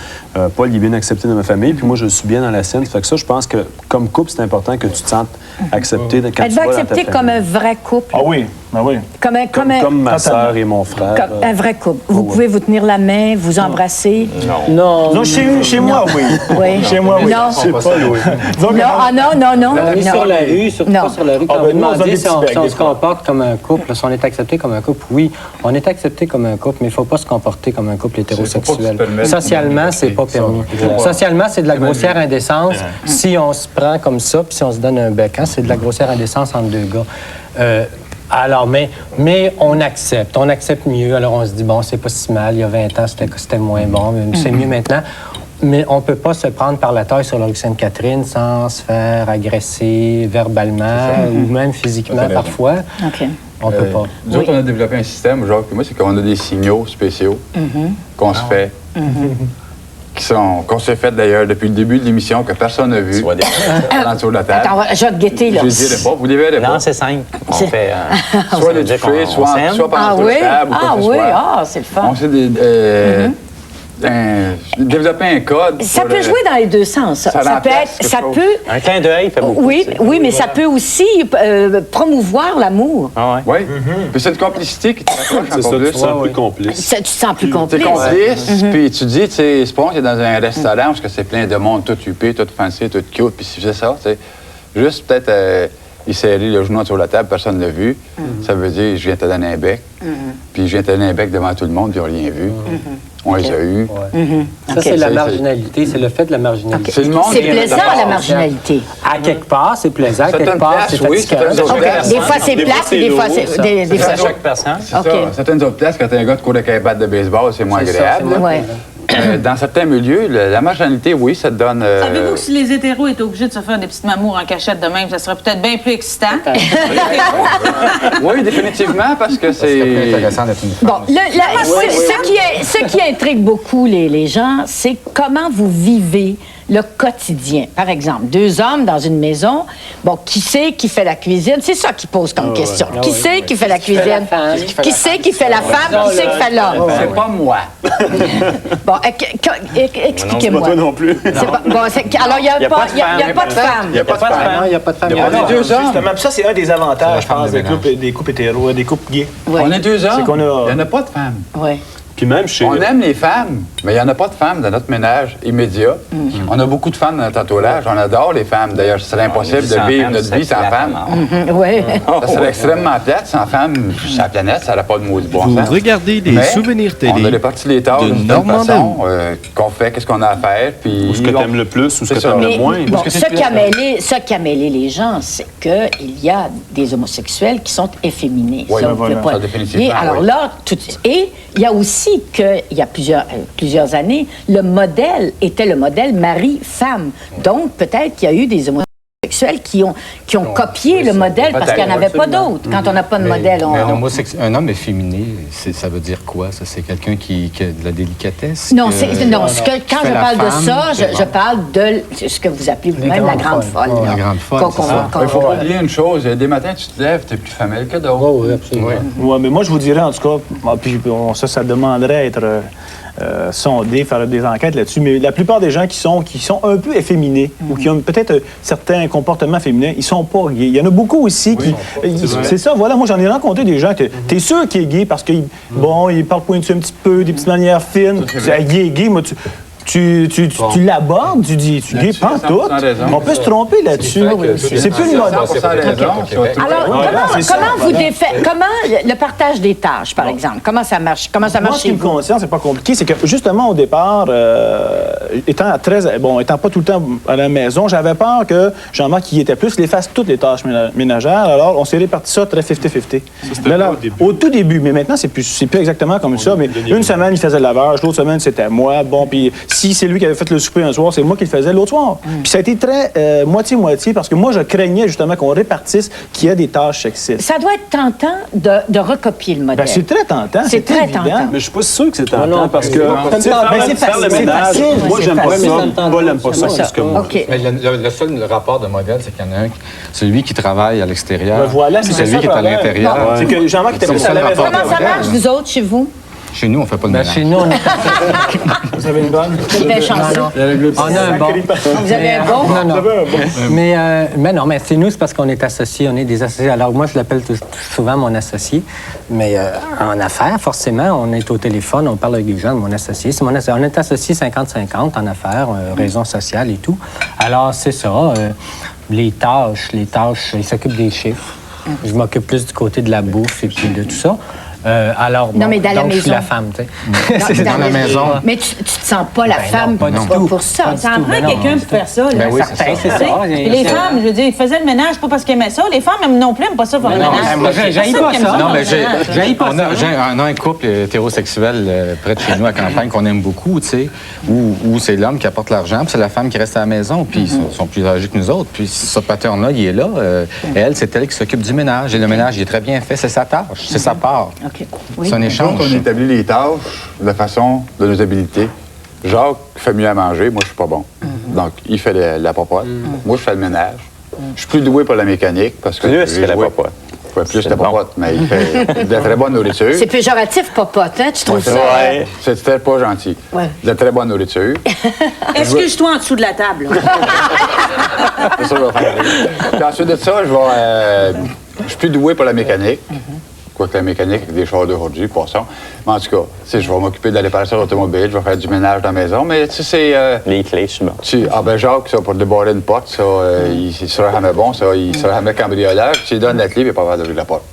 Paul, il est bien accepté dans ma famille, puis moi, je suis bien dans la sienne. Fait que ça, je pense que comme couple, c'est important que tu te sentes accepté quand tu vas dans ta famille. Êtes-vous accepté comme un vrai couple? Ah oui, ah oui. Comme ma sœur et mon frère. Comme un vrai couple. Vous pouvez vous tenir la main, vous embrasser? Non. Non, chez moi, oui. Oui. Chez moi, oui. Non. C'est pas Louis. Non. On est sur la rue, surtout pas sur la rue. Quand ben, vous nous, on se donne demandez des si on petits becs, se des fois. comporte comme un couple, si on est accepté comme un couple, oui, on est accepté comme un couple, mais il ne faut pas se comporter comme un couple hétérosexuel. Socialement, c'est pas permis. Socialement, c'est de la grossière indécence. Si on se prend comme ça, puis si on se donne un bec, c'est de la grossière indécence entre 2 gars. Alors, mais on accepte mieux. Alors, on se dit, bon, c'est pas si mal. Il y a 20 ans, c'était moins bon, mais c'est mieux maintenant. Mais on ne peut pas se prendre par la taille sur la rue Sainte-Catherine sans se faire agresser verbalement ou même physiquement parfois. OK. On ne peut pas. Nous autres, on a développé un système, Jacques et moi, c'est qu'on a des signaux spéciaux qu'on se fait. Qu'on s'est fait d'ailleurs depuis le début de l'émission, que personne n'a vu. En dessous de la table. Attends, je vais te guetter, là. Je ne dirai pas, vous ne les verrez pas. Non, c'est simple. On fait... Soit les toucher, soit pendant oui? la table, ou quoi que ce soit. Ah, c'est le fun. On s'est développé un code. Ça pour, peut jouer dans les 2 sens. Ça peut remplace quelque chose. Un clin d'œil fait beaucoup. Oui, mais ça peut aussi promouvoir l'amour. Ah ouais. Oui. Puis c'est une complicité qui te rapproche C'est ça, encore tu plus. te sens plus complice. Tu te sens plus T'es complice. complice, puis tu dis, tu sais, c'est pas qu'il est dans un restaurant parce que c'est plein de monde, tout huppé, tout fancy, tout cute, puis si c'est ça, tu sais, juste peut-être il serrait le genou sur la table, personne ne l'a vu, ça veut dire, je viens te donner un bec, puis je viens te donner un bec devant tout le monde, puis ils n'ont rien vu. On les a eus. Ça, c'est la marginalité, c'est le fait de la marginalité. C'est le monde C'est qui est plaisant, d'abord. la marginalité. À quelque part, c'est plaisant. À quelque Certaines part, places, c'est oui, fatigant. certaines autres OK. places. Des fois, c'est plate, puis des fois, c'est... Des fois, Chaque personne. C'est ça. OK. Certaines autres places, quand t'as un gars qui court avec un bat de baseball, c'est moins C'est ça, agréable. c'est moins Ouais. Dans certains milieux, la marginalité, oui, ça te donne... Savez-vous que si les hétéros étaient obligés de se faire des petites mamours en cachette de même, ça serait peut-être bien plus excitant? Oui, définitivement, parce que C'est c'est... intéressant d'être une femme. Bon, ce qui intrigue beaucoup les gens, c'est comment vous vivez le quotidien. Par exemple, 2 hommes dans une maison, bon, qui c'est qui fait la cuisine? C'est ça qui pose comme question. Qui c'est qui fait la cuisine? Qui c'est qui fait la femme? Qui c'est qui fait l'homme? C'est pas moi. Bon, expliquez-moi. Pas toi non plus. Alors, il n'y a pas de femme. Il n'y a pas de femme. Il n'y a pas de femme. On est 2 hommes. Justement, puis ça, c'est un des avantages, je pense, des couples hétéros, des couples gays. Ouais. On est 2 hommes. C'est qu'on a- Il n'y en a pas de femmes. Ouais. Puis même chez... On aime les femmes, mais il n'y en a pas de femmes dans notre ménage immédiat. On a beaucoup de femmes dans notre entourage. On adore les femmes. D'ailleurs, ce serait impossible de vivre notre vie sans femmes. Oui. Ça serait extrêmement plate. Sans femmes, sur la planète, ça n'aurait pas de maudit bon Vous sens. regardez des Mais souvenirs On a télé réparti les tâches de d'une Normand façon, qu'on fait, qu'est-ce qu'on a à faire, puis... Ou ce que tu aimes le plus, ou ce que C'est tu aimes ça. le moins. Bon, que c'est ce qui a plaisant. mêlé les gens, c'est qu'il y a des homosexuels qui sont efféminés. Oui, Ça, on voilà, peut pas ça, le définitivement, nier. Alors oui. là, et il y a aussi qu'il y a plusieurs années, le modèle était le modèle mari-femme. Donc, peut-être qu'il y a eu des homosexuels sexuels qui ont copié le modèle parce qu'il n'y en avait pas d'autres. Quand on n'a pas de modèle, on... Mais un homme efféminé, ça veut dire quoi? Ça, c'est quelqu'un qui a de la délicatesse? Non, quand je parle de ça, je parle de ce que vous appelez vous-même la grande folle. La grande folle, c'est ça. Il ne faut pas oublier une chose. Il y a des matins, tu te lèves, tu es plus femelle que d'autres. Oui, absolument. Ouais, mais moi, je vous dirais, en tout cas, puis ça demanderait à être sondé, faire des enquêtes là-dessus, mais la plupart des gens qui sont un peu efféminés ou qui ont peut-être certains comportements féminins, ils sont pas gays. Il y en a beaucoup aussi qui... C'est ça, voilà, moi, j'en ai rencontré des gens que t'es sûr qu'il est gay parce qu'il parle pointu un petit peu, des petites manières fines. Il est gay, moi, tu l'abordes, tu dis, tu dis, pas tout. On peut se tromper là-dessus. C'est plus une mode. Alors, comment le partage des tâches, par exemple? Comment ça marche? Moi, ce qui me concerne, c'est pas compliqué. C'est que, justement, au départ, étant pas tout le temps à la maison, j'avais peur que Jean-Marc, qui y était plus, les fasse toutes les tâches ménagères. Alors, on s'est réparti ça très 50-50. Au tout début. Mais maintenant, c'est plus exactement comme ça. Mais une semaine, il faisait le lavage. L'autre semaine, c'était moi. Bon, puis si c'est lui qui avait fait le souper un soir, c'est moi qui le faisais l'autre soir. Puis ça a été très moitié-moitié parce que moi, je craignais justement qu'on répartisse qu'il y a des tâches sexistes. Ça doit être tentant de recopier le modèle. Ben, c'est très tentant. C'est très évident. tentant. Mais je suis pas sûr que c'est tentant parce que faire le ménage, moi, j'aime pas ça. Paul n'aime pas ça plus que moi. Mais le seul rapport de modèle, c'est qu'il y en a un, celui qui travaille à l'extérieur, Ben voilà, c'est celui qui est à l'intérieur. C'est que Jean-Marc était plus à la maison. Comment ça marche, vous autres, chez vous? Chez nous, on ne fait pas de ménage. Chez nous, on est... Vous avez une bonne? Quelle belle chanson. On a un bon. Vous avez un bon? Non. Mais non, mais c'est nous, c'est parce qu'on est associés, on est des associés. Alors moi, je l'appelle souvent mon associé, mais en affaires, forcément, on est au téléphone, on parle avec les gens de mon associé. On est associés 50-50 en affaires, raison sociale et tout. Alors, c'est ça. Les tâches, il s'occupe des chiffres. Je m'occupe plus du côté de la bouffe et puis de tout ça. Alors, non, mais dans la maison. Je suis la femme, tu sais. C'est dans la maison. Mais tu te sens pas la femme pas du tout. pour ça. Ça en prend quelqu'un pour faire ça. Là. Ben oui, Certain, c'est ça. Puis les femmes, je veux dire, ils faisaient le ménage pas parce qu'ils aimaient ça. Les femmes non plus n'aiment pas ça faire le ménage. Moi, j'haïs pas ça. Non, mais on a un couple hétérosexuel près de chez nous à campagne qu'on aime beaucoup, tu sais, où c'est l'homme qui apporte l'argent, puis c'est la femme qui reste à la maison, puis ils sont plus âgés que nous autres. Puis ce pattern-là, il est là. Elle, c'est elle qui s'occupe du ménage. Et le ménage, il est très bien fait. C'est sa tâche, c'est sa part. C'est un échange. Donc, on établit les tâches de façon de nos habilités. Jacques fait mieux à manger, moi, je suis pas bon. Donc, il fait la popote. Moi, je fais le ménage. Je suis plus doué pour la mécanique parce que... Plus que la popote. Ouais, plus la popote, mais il fait de la très bonne nourriture. C'est péjoratif, popote, hein? Tu trouves ça? Ouais, c'était pas gentil. Ouais. De la très bonne nourriture. Excuse-toi en dessous de la table. C'est ça que je vais faire. Puis ensuite de ça, je suis plus doué pour la mécanique. Quoique la mécanique avec des chars d'aujourd'hui, passons. Mais en tout cas, je vais m'occuper de la réparation automobile, je vais faire du ménage dans la maison, mais tu sais, c'est... Les clés, je suis bon. Jacques, ça, pour débarrer une porte, ça, il sera jamais bon, ça, il sera jamais cambrioleur. Tu lui donnes la clé, il va pas avoir d'ouvrir la porte.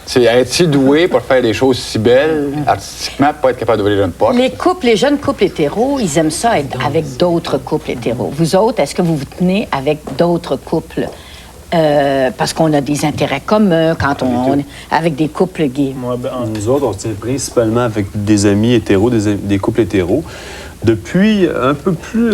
C'est être si doué pour faire des choses si belles, artistiquement, pour pas être capable d'ouvrir une porte. Les jeunes couples hétéros, ils aiment ça être avec d'autres couples hétéros. Vous autres, est-ce que vous vous tenez avec d'autres couples? Parce qu'on a des intérêts communs quand on avec des couples gays. Nous autres, on se tient principalement avec des amis hétéros, des couples hétéros. Depuis un peu plus...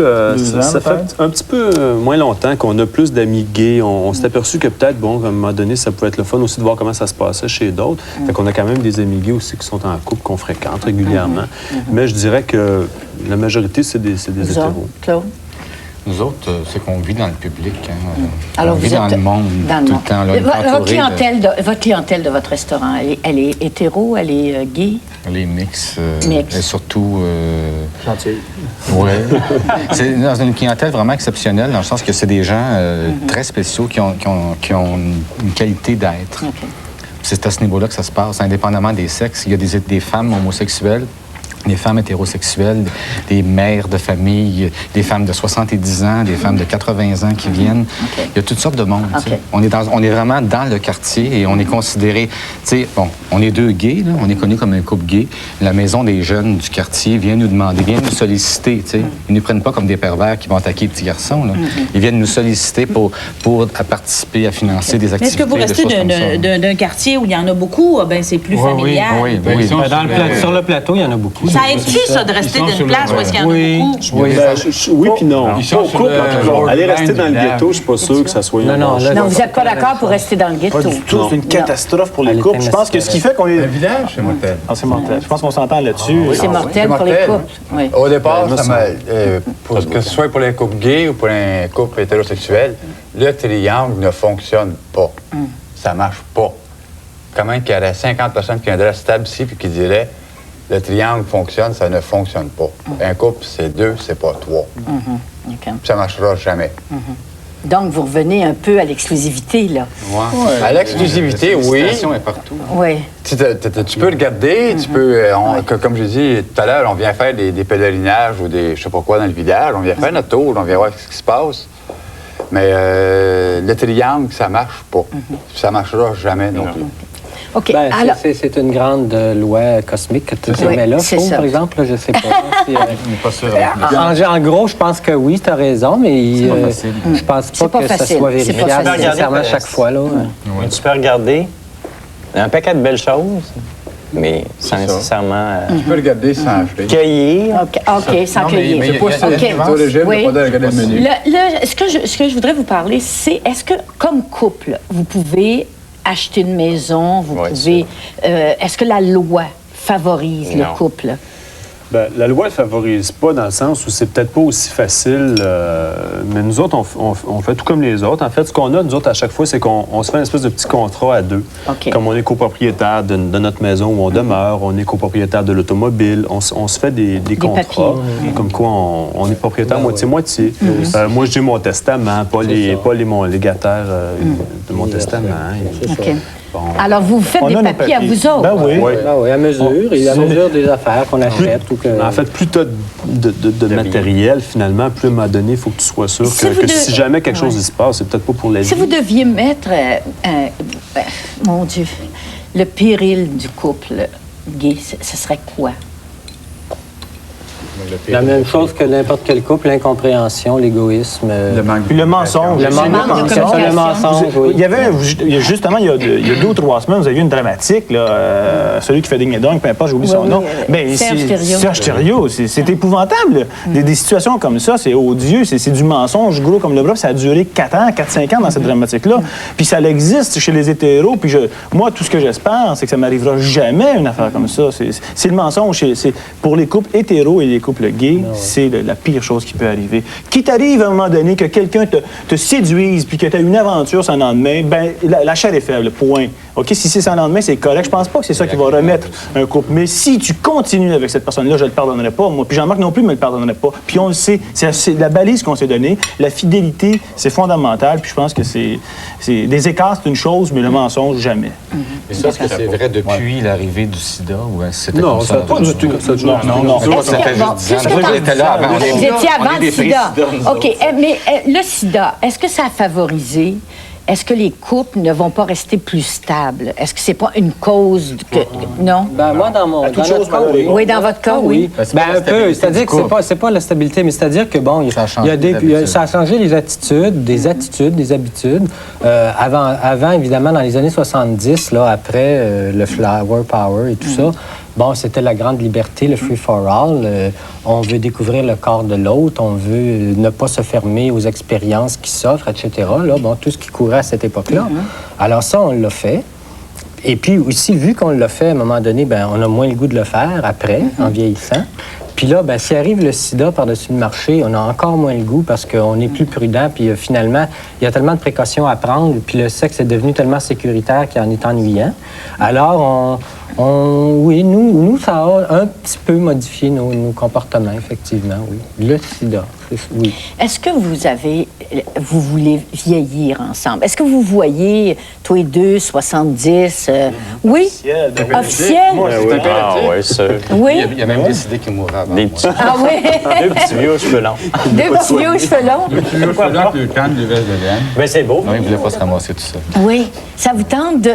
ça fait un petit peu moins longtemps qu'on a plus d'amis gays. On s'est aperçu que peut-être, à un moment donné, ça pouvait être le fun aussi de voir comment ça se passait chez d'autres. Fait qu'on a quand même des amis gays aussi qui sont en couple, qu'on fréquente régulièrement. Mais je dirais que la majorité, c'est des hétéros. Claude? Nous autres, c'est qu'on vit dans le public. Alors, on vit dans le monde tout le temps. Là, votre clientèle de votre restaurant, elle est hétéro, elle est gay? Elle est mix. Mix. Et surtout... Chantier. Oui. C'est dans une clientèle vraiment exceptionnelle, dans le sens que c'est des gens très spéciaux qui ont une qualité d'être. Okay. C'est à ce niveau-là que ça se passe, indépendamment des sexes. Il y a des femmes homosexuelles, des femmes hétérosexuelles, des mères de famille, des femmes de 70 ans, des femmes de 80 ans qui viennent. Okay. Il y a toutes sortes de monde. Okay. On est vraiment dans le quartier et on est considéré... on est deux gays, là, on est connus comme un couple gay. La maison des jeunes du quartier vient nous demander, vient nous solliciter. Ils ne nous prennent pas comme des pervers qui vont attaquer les petits garçons. Là. Ils viennent nous solliciter pour participer à financer des activités. Est-ce que vous restez d'un quartier où il y en a beaucoup? C'est plus familial. Oui. Sur le plateau, il y en a beaucoup. Ça aide-tu, ça, de rester Ils sont d'une place où est-ce qu'il y en a beaucoup? Oui, oui puis non. Ils sont Pas au sur couple, le- en tout cas. le Aller rester dans le village. ghetto, je suis pas sûr que ça soit Non, non, là, Non, vous n'êtes pas d'accord pour rester dans le ghetto? Pas du tout. C'est une catastrophe pour les Elle couples. était Je pense que ce qui fait qu'on est... Le village, c'est mortel. Ah, c'est mortel. Je pense qu'on s'entend là-dessus. C'est mortel pour les mortel. couples. Oui. Au départ, Ben, moi, ça m'a- que ce soit pour les couples gays ou pour un couple hétérosexuel, le triangle ne fonctionne pas. Ça marche pas. Comment qu'il y aurait 50 personnes qui viendraient à cette table ici et qui diraient le triangle fonctionne, ça ne fonctionne pas. Un couple, c'est 2, c'est pas 3. OK. Ça marchera jamais. Donc, vous revenez un peu à l'exclusivité, là. À l'exclusivité, oui. La situation est partout. Oui. Tu peux regarder, tu peux, comme je dis tout à l'heure, on vient faire des pèlerinages ou des je sais pas quoi dans le village, on vient faire notre tour, on vient voir ce qui se passe. Mais le triangle, ça marche pas. Ça marchera jamais non plus. OK. Ben, Alors, c'est une grande loi cosmique que tu dis. Oui, Mais là, c'est je trouve, ça. par exemple, là, je sais pas. si, On n'est pas sûr avec lui. en gros, je pense que oui, tu as raison, mais C'est pas facile. je pense C'est pas pas que ça facile. soit C'est pas vérifiable facile. nécessairement chaque fois. Là. Tu peux regarder un paquet de belles choses, mais sans nécessairement Tu peux regarder sans acheter. cueillir. OK, sans Non, cueillir. mais C'est pas ça. OK. Sur le régime, Oui. pas de regarder le menu. Ce que je voudrais vous parler, c'est est-ce que, comme couple, vous pouvez acheter une maison, vous Oui, pouvez... est-ce que la loi favorise le Non. couple? Ben, la loi ne favorise pas dans le sens où c'est peut-être pas aussi facile, mais nous autres, on fait tout comme les autres. En fait, ce qu'on a, nous autres, à chaque fois, c'est qu'on se fait une espèce de petit contrat à deux. OK. Comme on est copropriétaire de notre maison où on demeure, on est copropriétaire de l'automobile, on se fait des contrats, papiers. comme quoi on est propriétaire moitié-moitié. Moi, j'ai mon testament, pas les légataires de mon testament. OK. Alors, vous faites On des a nos papiers à papiers. vous autres? Ben oui. Oui. Ah oui, à mesure, et à mesure des affaires qu'on achète ou que... Mais en fait, plus tu as de matériel, finalement, plus à un moment donné, il faut que tu sois sûr Si vous que de- si jamais quelque chose Ouais. se passe, c'est peut-être pas pour la vie. Si vous deviez mettre, mon Dieu, le péril du couple gay, ce serait quoi? La même chose que n'importe quel couple, l'incompréhension, l'égoïsme. Le manque Puis le mensonge. Le manque de communication. le mensonge, oui. Il y avait, justement, il y a 2 ou 3 semaines, vous avez eu une dramatique, là, celui qui fait Ding et Dong, peu importe, j'ai oublié son Oui, nom. oui, Mais Serge c'est- Thériault. Serge Thériault, c'est épouvantable. Des situations comme ça, c'est odieux, c'est du mensonge gros comme le bras, puis ça a duré 4-5 ans dans cette dramatique-là. Puis ça existe chez les hétéros, puis moi, tout ce que j'espère, c'est que ça m'arrivera jamais une affaire comme ça. C'est le mensonge, c'est pour les couples hétéros et les couples gays, c'est la pire chose qui peut arriver. Qu'il t'arrive à un moment donné que quelqu'un te séduise puis que tu as une aventure sans lendemain, ben la chair est faible, point. OK, si c'est sans lendemain, c'est correct. Je pense pas que c'est ça qui va remettre un couple. Mais si tu continues avec cette personne-là, je le pardonnerai pas, moi. Puis Jean-Marc non plus me le pardonnerait pas. Puis on le sait, c'est la balise qu'on s'est donnée. La fidélité, c'est fondamental. Puis je pense que c'est des écarts, c'est une chose, mais le mensonge, jamais. Et ça, est-ce que c'est vrai depuis l'arrivée du sida ou c'était Non, comme ça n'a pas du tout ça. Non. C'est pas que ça fait Bon, juste 10 ans. puisque On était là avant. Vous étiez avant On est le des sida. présidents, nous OK, autres. mais le sida, est-ce que ça a favorisé? Est-ce que les couples ne vont pas rester plus stables? Est-ce que c'est pas une cause que... Non? Ben, moi, dans toute notre chose cas, malheur oui. est bon. Oui, dans votre cas, oui. Ben, c'est Ben, pas la un peu. stabilité C'est-à-dire du que couple. c'est pas la stabilité, mais c'est-à-dire que, bon, Ça a changé il y a les habitudes. ça a changé les attitudes, des habitudes. Avant, évidemment, dans les années 70, là, après le Flower Power et tout ça, bon, c'était la grande liberté, le free for all. On veut découvrir le corps de l'autre, on veut ne pas se fermer aux expériences qui s'offrent, etc. Là, bon, tout ce qui courait à cette époque-là. Alors ça, on l'a fait. Et puis aussi, vu qu'on l'a fait, à un moment donné, ben, on a moins le goût de le faire après, en vieillissant. Puis là, ben, s'il arrive le sida par-dessus le marché, on a encore moins le goût parce qu'on est plus prudent. Puis finalement, il y a tellement de précautions à prendre. Puis le sexe est devenu tellement sécuritaire qu'il en est ennuyant. Alors, oui, nous, ça a un petit peu modifié nos comportements, effectivement, oui. Le sida, oui. Est-ce que vous voulez vieillir ensemble? Est-ce que vous voyez, tous les deux, 70? Oui? Officiel? Ah oui, sûr. Oui? Il a même décidé qu'il mourrait avant. Des moi. petits, Ah oui? deux petits vieux aux cheveux longs. Deux petits vieux aux cheveux longs? Le camp de l'hiver de laine. Ben, c'est beau. Non, il ne voulait pas se ramasser tout ça. Oui. Ça vous tente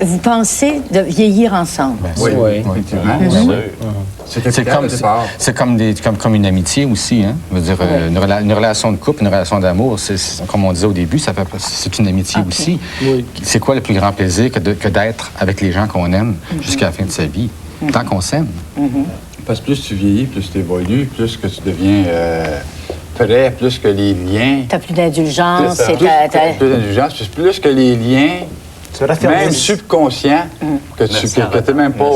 vous pensez de vieillir ensemble? Oui, Oui. effectivement. C'était C'est clair comme, au départ. c'est comme une amitié aussi, hein. Je veux dire, une relation de couple, une relation d'amour, comme on disait au début, c'est une amitié aussi. C'est quoi le plus grand plaisir que d'être avec les gens qu'on aime jusqu'à la fin de sa vie, tant qu'on s'aime? Parce que plus tu vieillis, plus tu évolues, plus que tu deviens prêt, plus que les liens... T'as plus d'indulgence. Plus d'indulgence, plus que les liens, même subconscients, que tu n'es même pas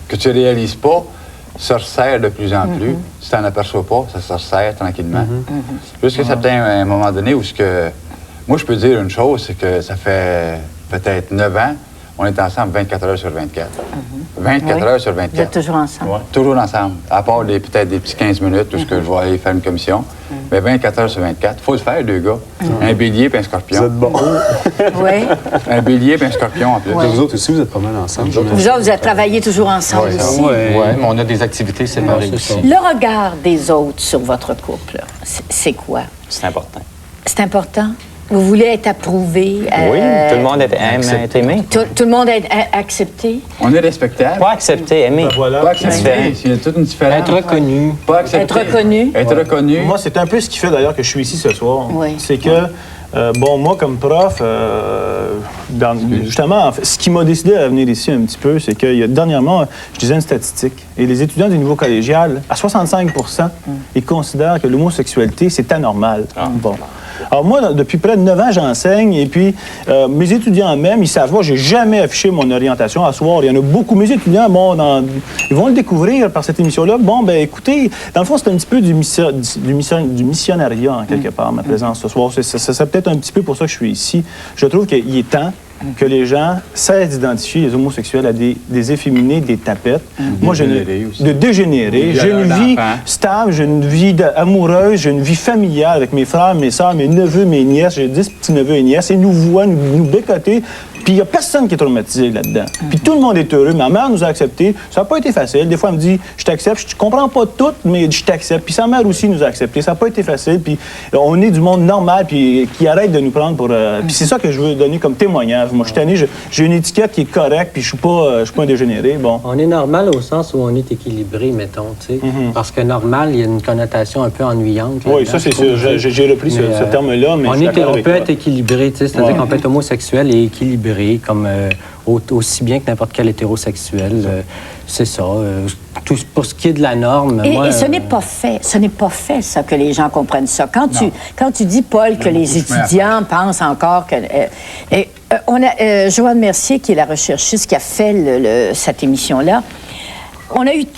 que tu réalises pas, se resserre de plus en plus. Si tu n'en aperçois pas, ça se resserre tranquillement. Jusqu'à un moment donné où moi, je peux dire une chose, c'est que ça fait peut-être 9 ans, on est ensemble 24 heures sur 24. 24 heures sur 24. Vous êtes toujours ensemble? Ouais. Toujours ensemble. À part peut-être des petits 15 minutes où je vais aller faire une commission. Mais 24 heures sur 24. Il faut le faire, 2 gars. Un bélier et un scorpion. Vous êtes bon. Oui. Un bélier et un scorpion en plus. Vous autres aussi, vous êtes pas mal ensemble. Vous autres, vous avez travaillé toujours ensemble aussi. Oui, mais on a des activités séparées aussi. Le regard des autres sur votre couple, c'est quoi? C'est important. C'est important? Vous voulez être approuvé? Oui, tout le monde aime être aimé. Tout le monde est accepté? On est respectable. Pas accepté, aimé. Pas accepté. Il y a toute une différence. Être reconnu. Pas accepté. Être reconnu. Être reconnu. Moi, c'est un peu ce qui fait d'ailleurs que je suis ici ce soir. Oui. C'est que, moi, comme prof, justement, en fait, ce qui m'a décidé à venir ici un petit peu, c'est que dernièrement, je disais une statistique. Et les étudiants du niveau collégial, à 65 ils considèrent que l'homosexualité, c'est anormal. Bon. Alors moi, depuis près de 9 ans, j'enseigne et puis mes étudiants même, ils savent, moi, j'ai jamais affiché mon orientation à soir. Il y en a beaucoup. Mes étudiants, ils vont le découvrir par cette émission-là. Bon, ben écoutez, dans le fond, c'est un petit peu du missionnariat, en quelque part, ma présence ce soir. C'est peut-être un petit peu pour ça que je suis ici. Je trouve qu'il est temps que les gens cessent d'identifier les homosexuels à des efféminés, des tapettes. Moi, de dégénérés. J'ai une vie stable, j'ai une vie amoureuse, j'ai une vie familiale avec mes frères, mes soeurs, mes neveux, mes nièces. J'ai 10 petits-neveux et nièces. Ils nous voient nous bécoter. Puis il n'y a personne qui est traumatisé là-dedans. Puis tout le monde est heureux. Ma mère nous a acceptés. Ça n'a pas été facile. Des fois, elle me dit, je t'accepte. Je ne comprends pas tout, mais je t'accepte. Puis sa mère aussi nous a acceptés. Ça n'a pas été facile. Puis on est du monde normal, puis qui arrête de nous prendre pour... Puis c'est ça que je veux donner comme témoignage. Moi, je suis tanné, j'ai une étiquette qui est correcte, puis je suis pas un dégénéré. Bon. On est normal au sens où on est équilibré, mettons, tu sais. Parce que normal, il y a une connotation un peu ennuyante. Oui, ça, c'est sûr. J'ai repris ce terme-là, mais on peut être équilibré, tu sais. C'est-à-dire qu'on peut être homosexuel et équilibré, comme aussi bien que n'importe quel hétérosexuel. C'est ça. Pour ce qui est de la norme... Et ce n'est pas fait. Ce n'est pas fait, ça, que les gens comprennent ça. Quand tu dis, Paul, que les étudiants pensent encore que... on a Joanne Mercier, qui est la recherchiste qui a fait cette émission-là.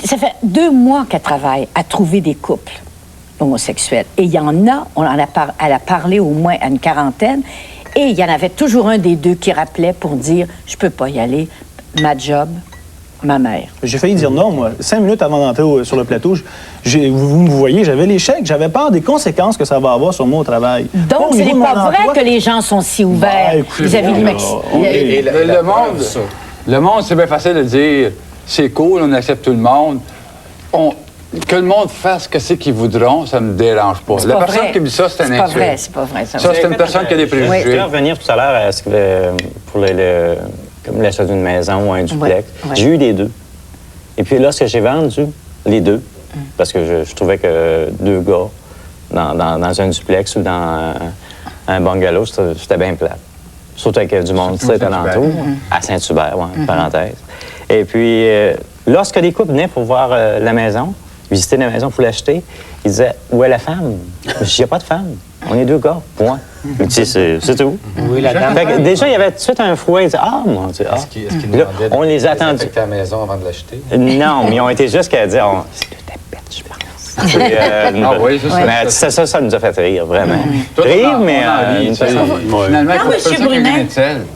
Ça fait 2 mois qu'elle travaille à trouver des couples homosexuels. Et il y en a, elle a parlé au moins à une quarantaine, et il y en avait toujours un des deux qui rappelait pour dire « Je peux pas y aller, ma job, ma mère. » J'ai failli dire non, moi. 5 minutes avant d'entrer sur le plateau, vous me voyez, j'avais l'échec, j'avais peur des conséquences que ça va avoir sur moi au travail. Donc, ce n'est pas vrai que les gens sont si ouverts vis-à-vis du Mexique. Le monde, c'est bien facile de dire c'est cool, on accepte tout le monde. Que le monde fasse ce qu'ils voudront, ça ne me dérange pas. La personne qui me dit ça, c'est un insulte. C'est pas vrai. Ça, c'est une personne qui a des préjugés. Je voulais revenir tout à l'heure pour comme l'achat d'une maison ou un duplex. J'ai eu les deux. Et puis lorsque j'ai vendu les deux, parce que je trouvais que 2 gars dans un duplex ou dans un bungalow, c'était bien plat. Surtout avec du monde très alentour, à Saint-Hubert, parenthèse. Et puis, lorsque les couples venaient pour voir la maison, visiter la maison pour l'acheter, ils disaient « Où est la femme? » Je dis « Il n'y a pas de femme. On est 2 gars. Point. » Je dis « C'est tout. » Oui, la dame. Déjà, il y avait tout de suite un fouet. Ils disaient « Ah, moi. » Est-ce qu'ils nous demandaient on les a attendus. à la maison avant de l'acheter? Non, mais ils ont été jusqu'à dire « C'est de tapette, je pense. » Ça nous a fait rire, vraiment. Rire, mais... Finalement, M. Brunet,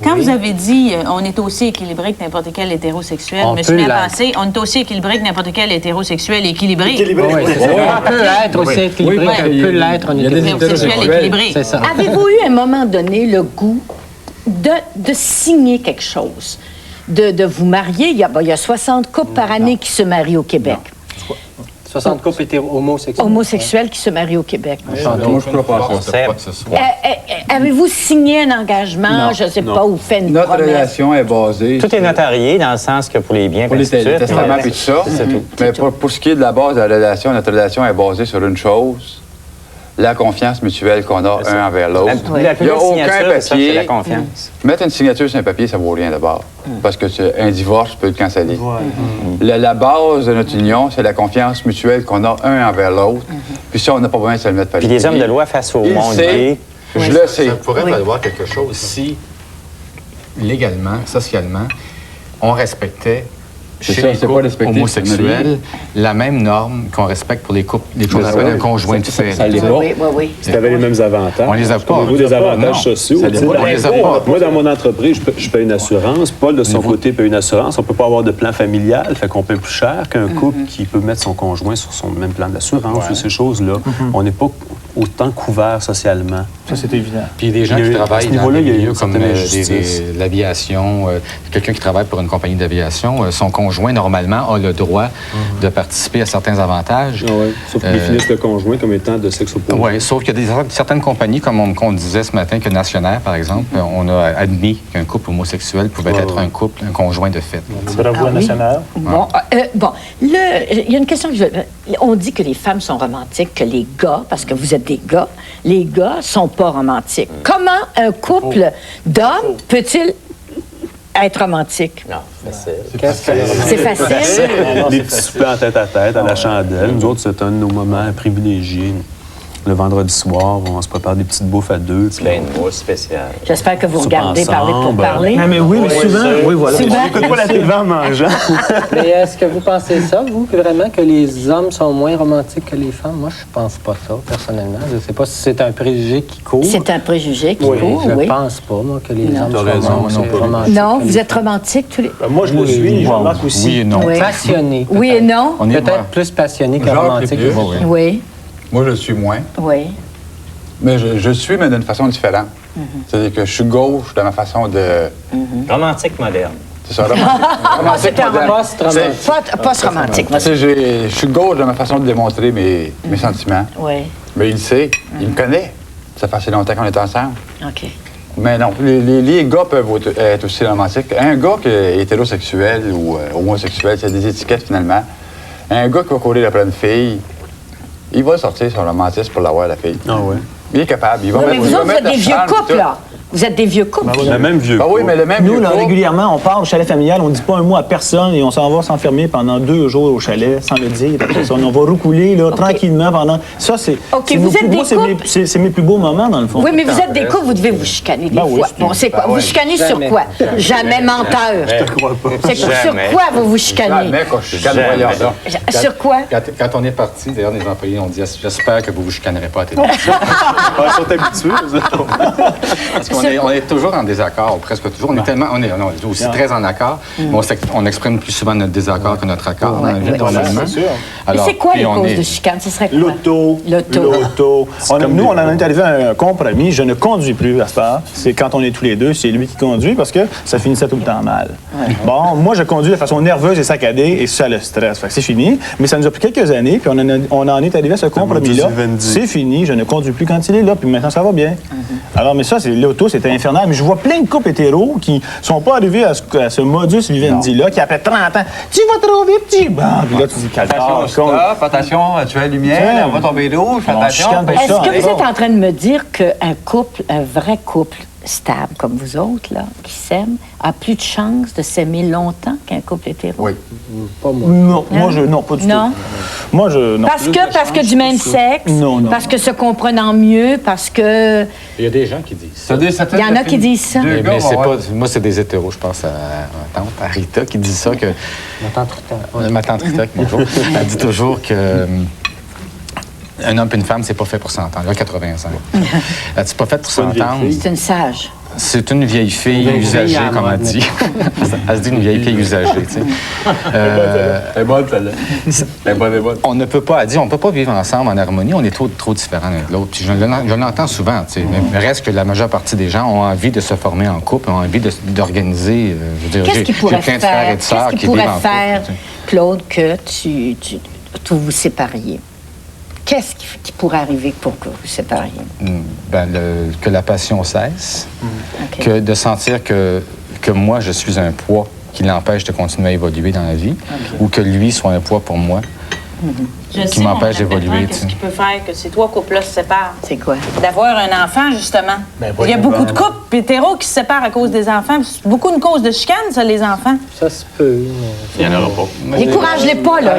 quand vous avez dit on est aussi équilibré que n'importe quel hétérosexuel, je me suis bien pensé, on est aussi équilibré que n'importe quel hétérosexuel équilibré. On peut être aussi équilibré qu'on peut l'être en hétérosexuel équilibré. C'est ça. Avez-vous eu à un moment donné le goût de signer quelque chose, de vous marier? Il y a 60 couples par année qui se marient au Québec. 60 couples homosexuels. Homosexuels qui se marient au Québec. Moi, je ne crois pas ça. Avez-vous signé un engagement, je ne sais pas, ou fait une Notre relation est basée... Tout est notarié dans le sens que pour les biens... Pour les testaments et tout ça. Mais pour ce qui est de la base de la relation, notre relation est basée sur une chose, la confiance mutuelle qu'on a un envers l'autre. La plus Il n'y a belle aucun signature, c'est ça, c'est la papier. confiance. Mettre une signature sur un papier, ça vaut rien d'abord. Parce que un divorce peut le canceller. La base de notre union, c'est la confiance mutuelle qu'on a un envers l'autre. Puis ça, on n'a pas besoin de se le mettre par Puis les hommes de loi face au Il monde sait. gay. Je le sais. Ça pourrait valoir quelque chose si, légalement, socialement, on respectait C'est chez ça, les c'est pas couples respecter, homosexuels la même norme qu'on respecte pour les couples qu'on appelle un conjoint de fait. Ça l'est pas. Oui, oui, oui. Si tu avais les mêmes avantages. On les a pas. Au niveau des avantages Non. sociaux, Ça tu sais, dépend. On les a pas. moi, dans mon entreprise, je paye une assurance. Paul, de son côté, paye une assurance. On ne peut pas avoir de plan familial, fait qu'on paye plus cher qu'un couple qui peut mettre son conjoint sur son même plan d'assurance ou ces choses-là. On n'est pas autant couvert socialement. Ça, c'est évident. Puis des gens Il y a qui eu- à travaillent ce dans niveau-là, des il y a eu milieux une comme certaine injustice. l'aviation, quelqu'un qui travaille pour une compagnie d'aviation, son conjoint, normalement, a le droit de participer à certains avantages. Ah ouais. Sauf qu'ils définissent le conjoint comme étant de sexe opposé. Oui, sauf qu'il y a certaines compagnies, comme qu'on disait ce matin, que Nationaire, par exemple, on a admis qu'un couple homosexuel pouvait être un couple, un conjoint de fait. Bravo Ah à oui? National. Bon, il y a une question que on dit que les femmes sont romantiques, que les gars, parce que vous êtes des gars, les gars sont pas romantiques. Comment un couple d'hommes peut-il être romantique? Non, facile. C'est facile. Les petits soupers en tête à tête, à la chandelle. Nous autres, c'est un de nos moments privilégiés. Le vendredi soir, on se prépare des petites bouffes à deux. puis Plein de mots spécial. J'espère que vous Soupe regardez Parler pour ensemble. parler. Non, mais oui, mais souvent, oui, voilà. Souvent. On n'écoute pas la télé en mangeant. Mais est-ce que vous pensez ça, vous, que vraiment que les hommes sont moins romantiques que les femmes? Moi, je pense pas ça, personnellement. Je ne sais pas si c'est un préjugé qui court. C'est un préjugé qui Oui, court, je oui. pense pas, moi, que les Non. hommes T'as sont raison, moins moi non plus. romantiques. Non, que vous les êtes romantique tous les... Moi, je le suis, je remarque aussi. Oui et non. Oui. passionnés. Oui et non? On est Peut-être plus passionnés que Jacques romantiques. est plus. Oui, oui. Oui, Moi, je le suis moins. oui. Mais je suis, mais d'une façon différente. C'est-à-dire que je suis gauche dans ma façon de... Romantique moderne. C'est ça, romantique. C'est un moderne. Post-romantique. Post-romantique. Tu sais, je suis gauche dans ma façon de démontrer mes sentiments. Oui, Mais il le sait, il me connaît. Ça fait assez longtemps qu'on est ensemble. OK. Mais non, les gars peuvent être aussi romantiques. Un gars qui est hétérosexuel ou homosexuel, c'est des étiquettes finalement. Un gars qui va courir après une fille, il va sortir son romantisme pour l'avoir, la fille. Ah ouais. Il est capable. Il va Oui, mais mettre, vous il va autres, vous mettre êtes la des vieux charme, couples, tout. là. Vous êtes des vieux couples. Le même vieux Ah oui, couple. mais le même Nous, vieux là, couple, régulièrement, on part au chalet familial, on ne dit pas un mot à personne et on s'en va s'enfermer pendant 2 jours au chalet sans le dire. Après ça, on va roucouler là, tranquillement pendant. Ça, c'est. OK, c'est vous nos êtes plus des beaux- c'est couples. c'est mes plus beaux moments, dans le fond. Oui, mais vous êtes des couples, vous devez vous chicaner des Ben oui, fois. c'est- Bon, c'est quoi? Vous chicanez sur Jamais. quoi? Jamais menteur. C'est sur Jamais. quoi vous vous chicanez? jamais quand je suis calme, voyons ça. Sur quoi? Quand on est parti, d'ailleurs, les employés ont dit « J'espère que vous vous chicanerez pas à télévision. Ah, ils sont habitués, eux autres. » Parce qu'on est toujours en désaccord, ou presque toujours. On est aussi très en accord, mais on exprime plus souvent notre désaccord que notre accord dans la vie, normalement. C'est sûr. Mais Alors, c'est quoi puis les on causes est- de chicane? Ce serait quoi? L'auto. L'auto. Nous, on en est arrivé à un compromis. Je ne conduis plus à ce temps. C'est quand on est tous les deux, c'est lui qui conduit parce que ça finissait tout le temps mal. Bon, moi, je conduis de façon nerveuse et saccadée et ça le stress. Fait que c'est fini. Mais ça nous a pris quelques années, puis on en est arrivé à ce compromis-là. maudit Vivendi. C'est fini, je ne conduis plus quand il est là, puis maintenant ça va bien. Alors, mais ça, c'est l'auto, c'était infernal. Mais je vois plein de couples hétéros qui sont pas arrivés à ce modus vivendi-là, qui après 30 ans, tu vas trop vite, tu. Bon, puis là, tu dis, calme-toi. attention, tu as la lumière, Tiens. on va tomber d'eau, fais On attention. chicane pas Est-ce ça, que hein? vous êtes en train de me dire qu'un couple, un vrai couple stable comme vous autres, là, qui s'aiment, a plus de chances de s'aimer longtemps qu'un couple hétéro? Oui. Pas moi. Non, moi, non, pas du Non? tout. Moi, je. Non. Parce que du même sexe? Non, non. Parce que se comprenant mieux? Parce que... Il y a des gens qui disent ça. Il y en a qui disent ça. Mais c'est pas, moi, c'est des hétéros, je pense à ma tante, à Rita, qui dit ça, que... Ma tante Rita. Ma tante Rita, bonjour. Elle dit toujours que... un homme et une femme, c'est pas fait pour s'entendre. Elle a 85. Elle dit, c'est pas fait pour s'entendre. C'est une sage. C'est une vieille fille vieille usagée, fille à comme elle mode. dit. Elle se dit une vieille fille usagée, tu sais. Elle est bonne, celle-là. Elle est bonne, elle est bonne. On ne peut pas, elle dit, on ne peut pas vivre ensemble en harmonie, on est trop différents l'un de l'autre. Puis je l'entends souvent, tu sais, mais reste que la majeure partie des gens ont envie de se former en couple, ont envie d'organiser. Je veux dire, Qu'est-ce qui j'ai pourrait plein de frères faire, et de sœurs qu'est-ce qui qui pourrait vivent en faire, couple. Claude, que tu vous sépariez? Qu'est-ce qui pourrait arriver pour que vous vous sépariez? Que la passion cesse, OK. que de sentir que moi, je suis un poids qui l'empêche de continuer à évoluer dans la vie, ou que lui soit un poids pour moi. qui m'empêche d'évoluer. Qu'est-ce qui peut faire que ces 3 couples-là se séparent? C'est quoi? D'avoir un enfant, justement. Il y a beaucoup de couples hétéros qui se séparent à cause des enfants. C'est beaucoup une cause de chicane, ça, les enfants. Ça se peut. Il n'y en aura pas. Décourage-les pas, là.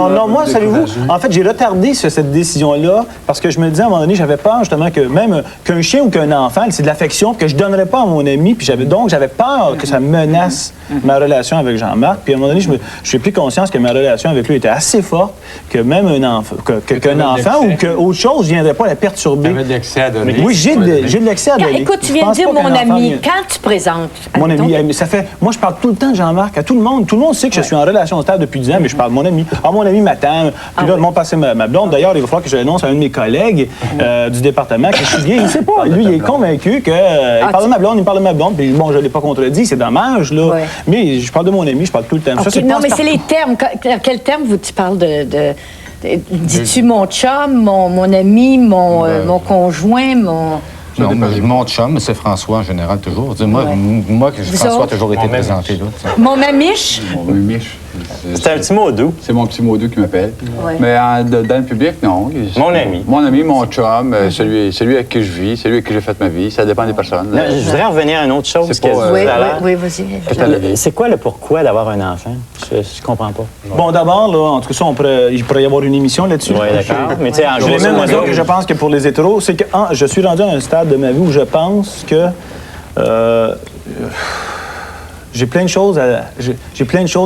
Non, moi, savez-vous, en fait, j'ai retardé cette décision-là parce que je me disais, à un moment donné, j'avais peur, justement, que même qu'un chien ou qu'un enfant, c'est de l'affection que je donnerais pas à mon ami, puis j'avais peur que ça menace ma relation avec Jean-Marc. Puis à un moment donné, j'ai pris conscience que ma relation avec lui était assez forte que même un enfant, qu'un enfant ou qu'autre chose ne viendrait pas la perturber. Tu avais de l'excès à donner. Oui, j'ai de l'excès à donner. Écoute, tu viens de dire mon ami. Quand tu présentes... Mon ami, ça fait... Moi, je parle tout le temps de Jean-Marc à tout le monde. Tout le monde sait que je suis en relation stable depuis 10 ans, mais je parle de mon ami. Ah, mon ami m'attend. Puis là, ils m'ont passé ma blonde. D'ailleurs, il va falloir que je l'annonce à un de mes collègues du département que je suis gay. Il ne sait pas. Lui, il est convaincu que... il parle de ma blonde, il parle de ma blonde. Puis bon, je ne l'ai pas contredit. C'est dommage, là. Ouais. Mais je parle de mon ami, je parle tout le temps. Okay, ça, non, mais c'est les termes. Quel terme tu parles de dis-tu mon chum, mon ami, mon conjoint, mon... Non, mon chum, c'est François en général, toujours. Moi François a toujours été présenté là. Mon mamiche? Mon mamiche. C'est un petit mot doux. C'est mon petit mot doux qui m'appelle. Ouais. Mais dans le public, non. Mon ami. Mon ami, mon chum, celui avec qui je vis, celui avec qui j'ai fait ma vie. Ça dépend des personnes. Là, je voudrais revenir à une autre chose. Oui, vas-y. C'est quoi le pourquoi d'avoir un enfant? Je comprends pas. Bon, d'abord, là, en tout cas, ça, il pourrait y avoir une émission là-dessus. Oui, d'accord. Mais tu sais, en j'ai les mêmes raisons que je pense que pour les hétéros, c'est que je suis rendu à un stade de ma vie où je pense que j'ai plein de choses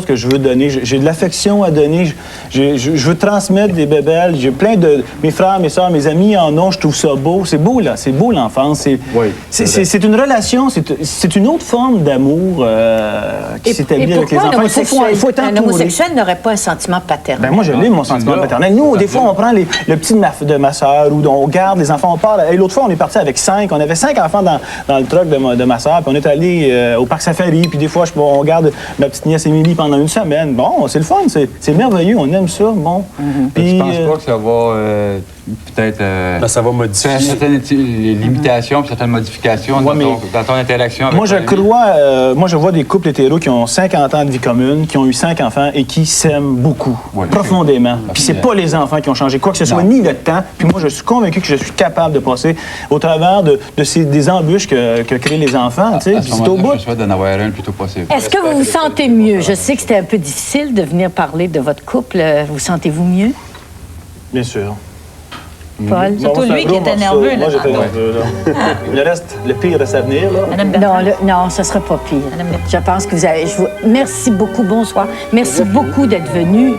que je veux donner. J'ai de l'affection à donner. Je veux transmettre des bébelles. J'ai plein de... Mes frères, mes soeurs, mes amis en ont. Je trouve ça beau. C'est beau, là. C'est beau, l'enfance. C'est une relation. C'est une autre forme d'amour qui s'établit avec les enfants. Il faut être entouré. Un homosexuel n'aurait pas un sentiment paternel. Ben moi, je l'ai, mon sentiment paternel. Nous, des fois, on prend le petit de ma soeur ou on garde les enfants, on part. Et l'autre fois, on est parti avec 5. On avait 5 enfants dans le truck de ma soeur. Puis on est allé au parc Safari. Puis des fois, on garde ma petite nièce Émilie pendant une semaine. Bon, c'est le fun, c'est merveilleux, on aime ça. Bon. Puis, tu penses pas que ça va peut-être... ça va modifier. Certaines limitations, certaines modifications dans ton interaction avec moi, je vois des couples hétéros qui ont 50 ans de vie commune, qui ont eu 5 enfants et qui s'aiment beaucoup, profondément. Puis c'est pas les enfants qui ont changé quoi que ce soit, ni le temps. Puis moi, je suis convaincu que je suis capable de passer au travers des embûches que créent les enfants. À ce moment-là, je souhaite d'en avoir un le plus tôt possible. Est-ce que vous vous sentez mieux? Je sais que c'était un peu difficile de venir parler de votre couple. Vous sentez-vous mieux? Bien sûr. Paul? Surtout lui qui était nerveux. Moi, j'étais nerveux. Le pire reste à venir. Non, ce ne sera pas pire. Je pense que vous avez... Merci beaucoup. Bonsoir. Merci beaucoup d'être venu.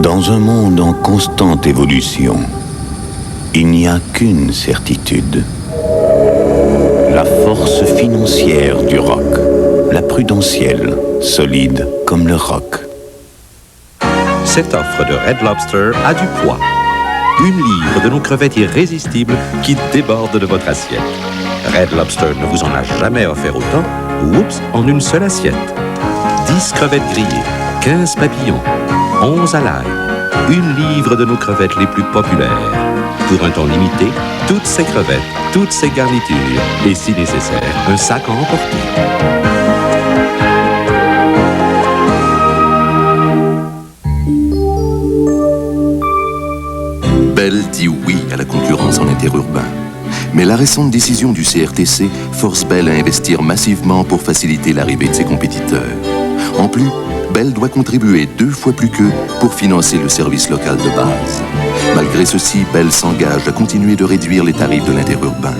Dans un monde en constante évolution, il n'y a qu'une certitude. La force financière du rock, la prudentielle, solide comme le rock. Cette offre de Red Lobster a du poids. 1 livre de nos crevettes irrésistibles qui débordent de votre assiette. Red Lobster ne vous en a jamais offert autant, oups, en une seule assiette. 10 crevettes grillées, 15 papillons, 11 à l'ail. 1 livre de nos crevettes les plus populaires. Pour un temps limité, toutes ces crevettes, toutes ces garnitures et, si nécessaire, un sac à emporter. Bell dit oui à la concurrence en interurbain. Mais la récente décision du CRTC force Bell à investir massivement pour faciliter l'arrivée de ses compétiteurs. En plus, Bell doit contribuer 2 fois plus qu'eux pour financer le service local de base. Malgré ceci, Bell s'engage à continuer de réduire les tarifs de l'interurbain.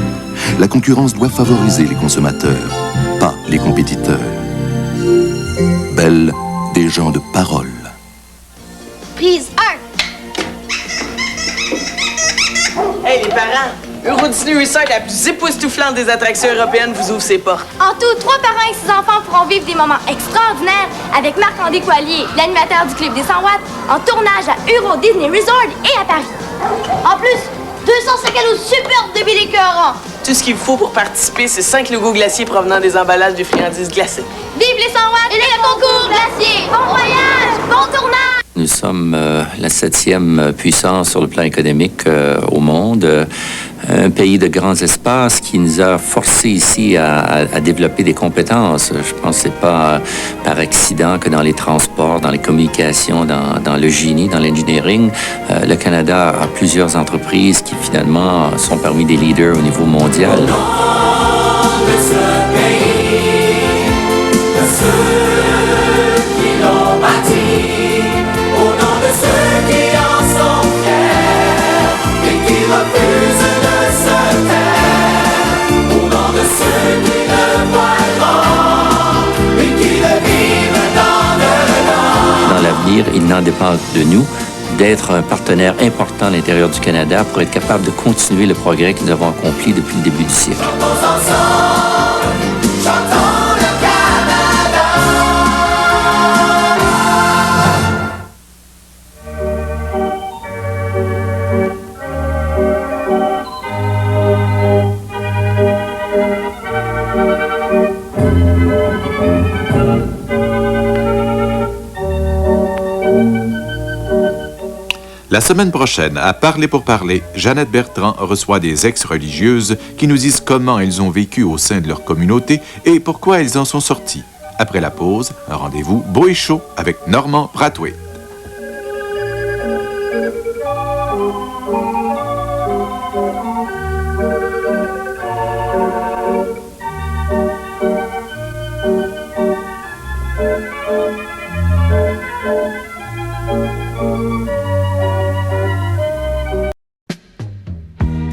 La concurrence doit favoriser les consommateurs, pas les compétiteurs. Bell, des gens de parole. Prise 1. Hey les parents! Euro Disney Resort, la plus époustouflante des attractions européennes, vous ouvre ses portes. En tout, 3 parents et 6 enfants pourront vivre des moments extraordinaires avec Marc-André Coallier, l'animateur du Club des 100 watts, en tournage à Euro Disney Resort et à Paris. En plus, 200 sacs à dos superbes de billets écœurants. Tout ce qu'il faut pour participer, c'est 5 logos glaciers provenant des emballages de friandises glacées. Vive les 100 watts et le concours glacier! Bon voyage! Bon tournage! Nous sommes la 7e puissance sur le plan économique au monde. Un pays de grands espaces qui nous a forcés ici à développer des compétences. Je pense que ce n'est pas par accident que dans les transports, dans les communications, dans le génie, dans l'engineering, le Canada a plusieurs entreprises qui finalement sont parmi des leaders au niveau mondial. Dans l'avenir, il n'en dépend de nous d'être un partenaire important à l'intérieur du Canada pour être capable de continuer le progrès que nous avons accompli depuis le début du siècle. La semaine prochaine, à Parler pour parler, Jeannette Bertrand reçoit des ex-religieuses qui nous disent comment elles ont vécu au sein de leur communauté et pourquoi elles en sont sorties. Après la pause, un rendez-vous beau et chaud avec Normand Brathwaite.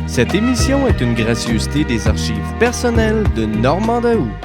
Cette émission est une gracieuseté des archives personnelles de Normand Daoust.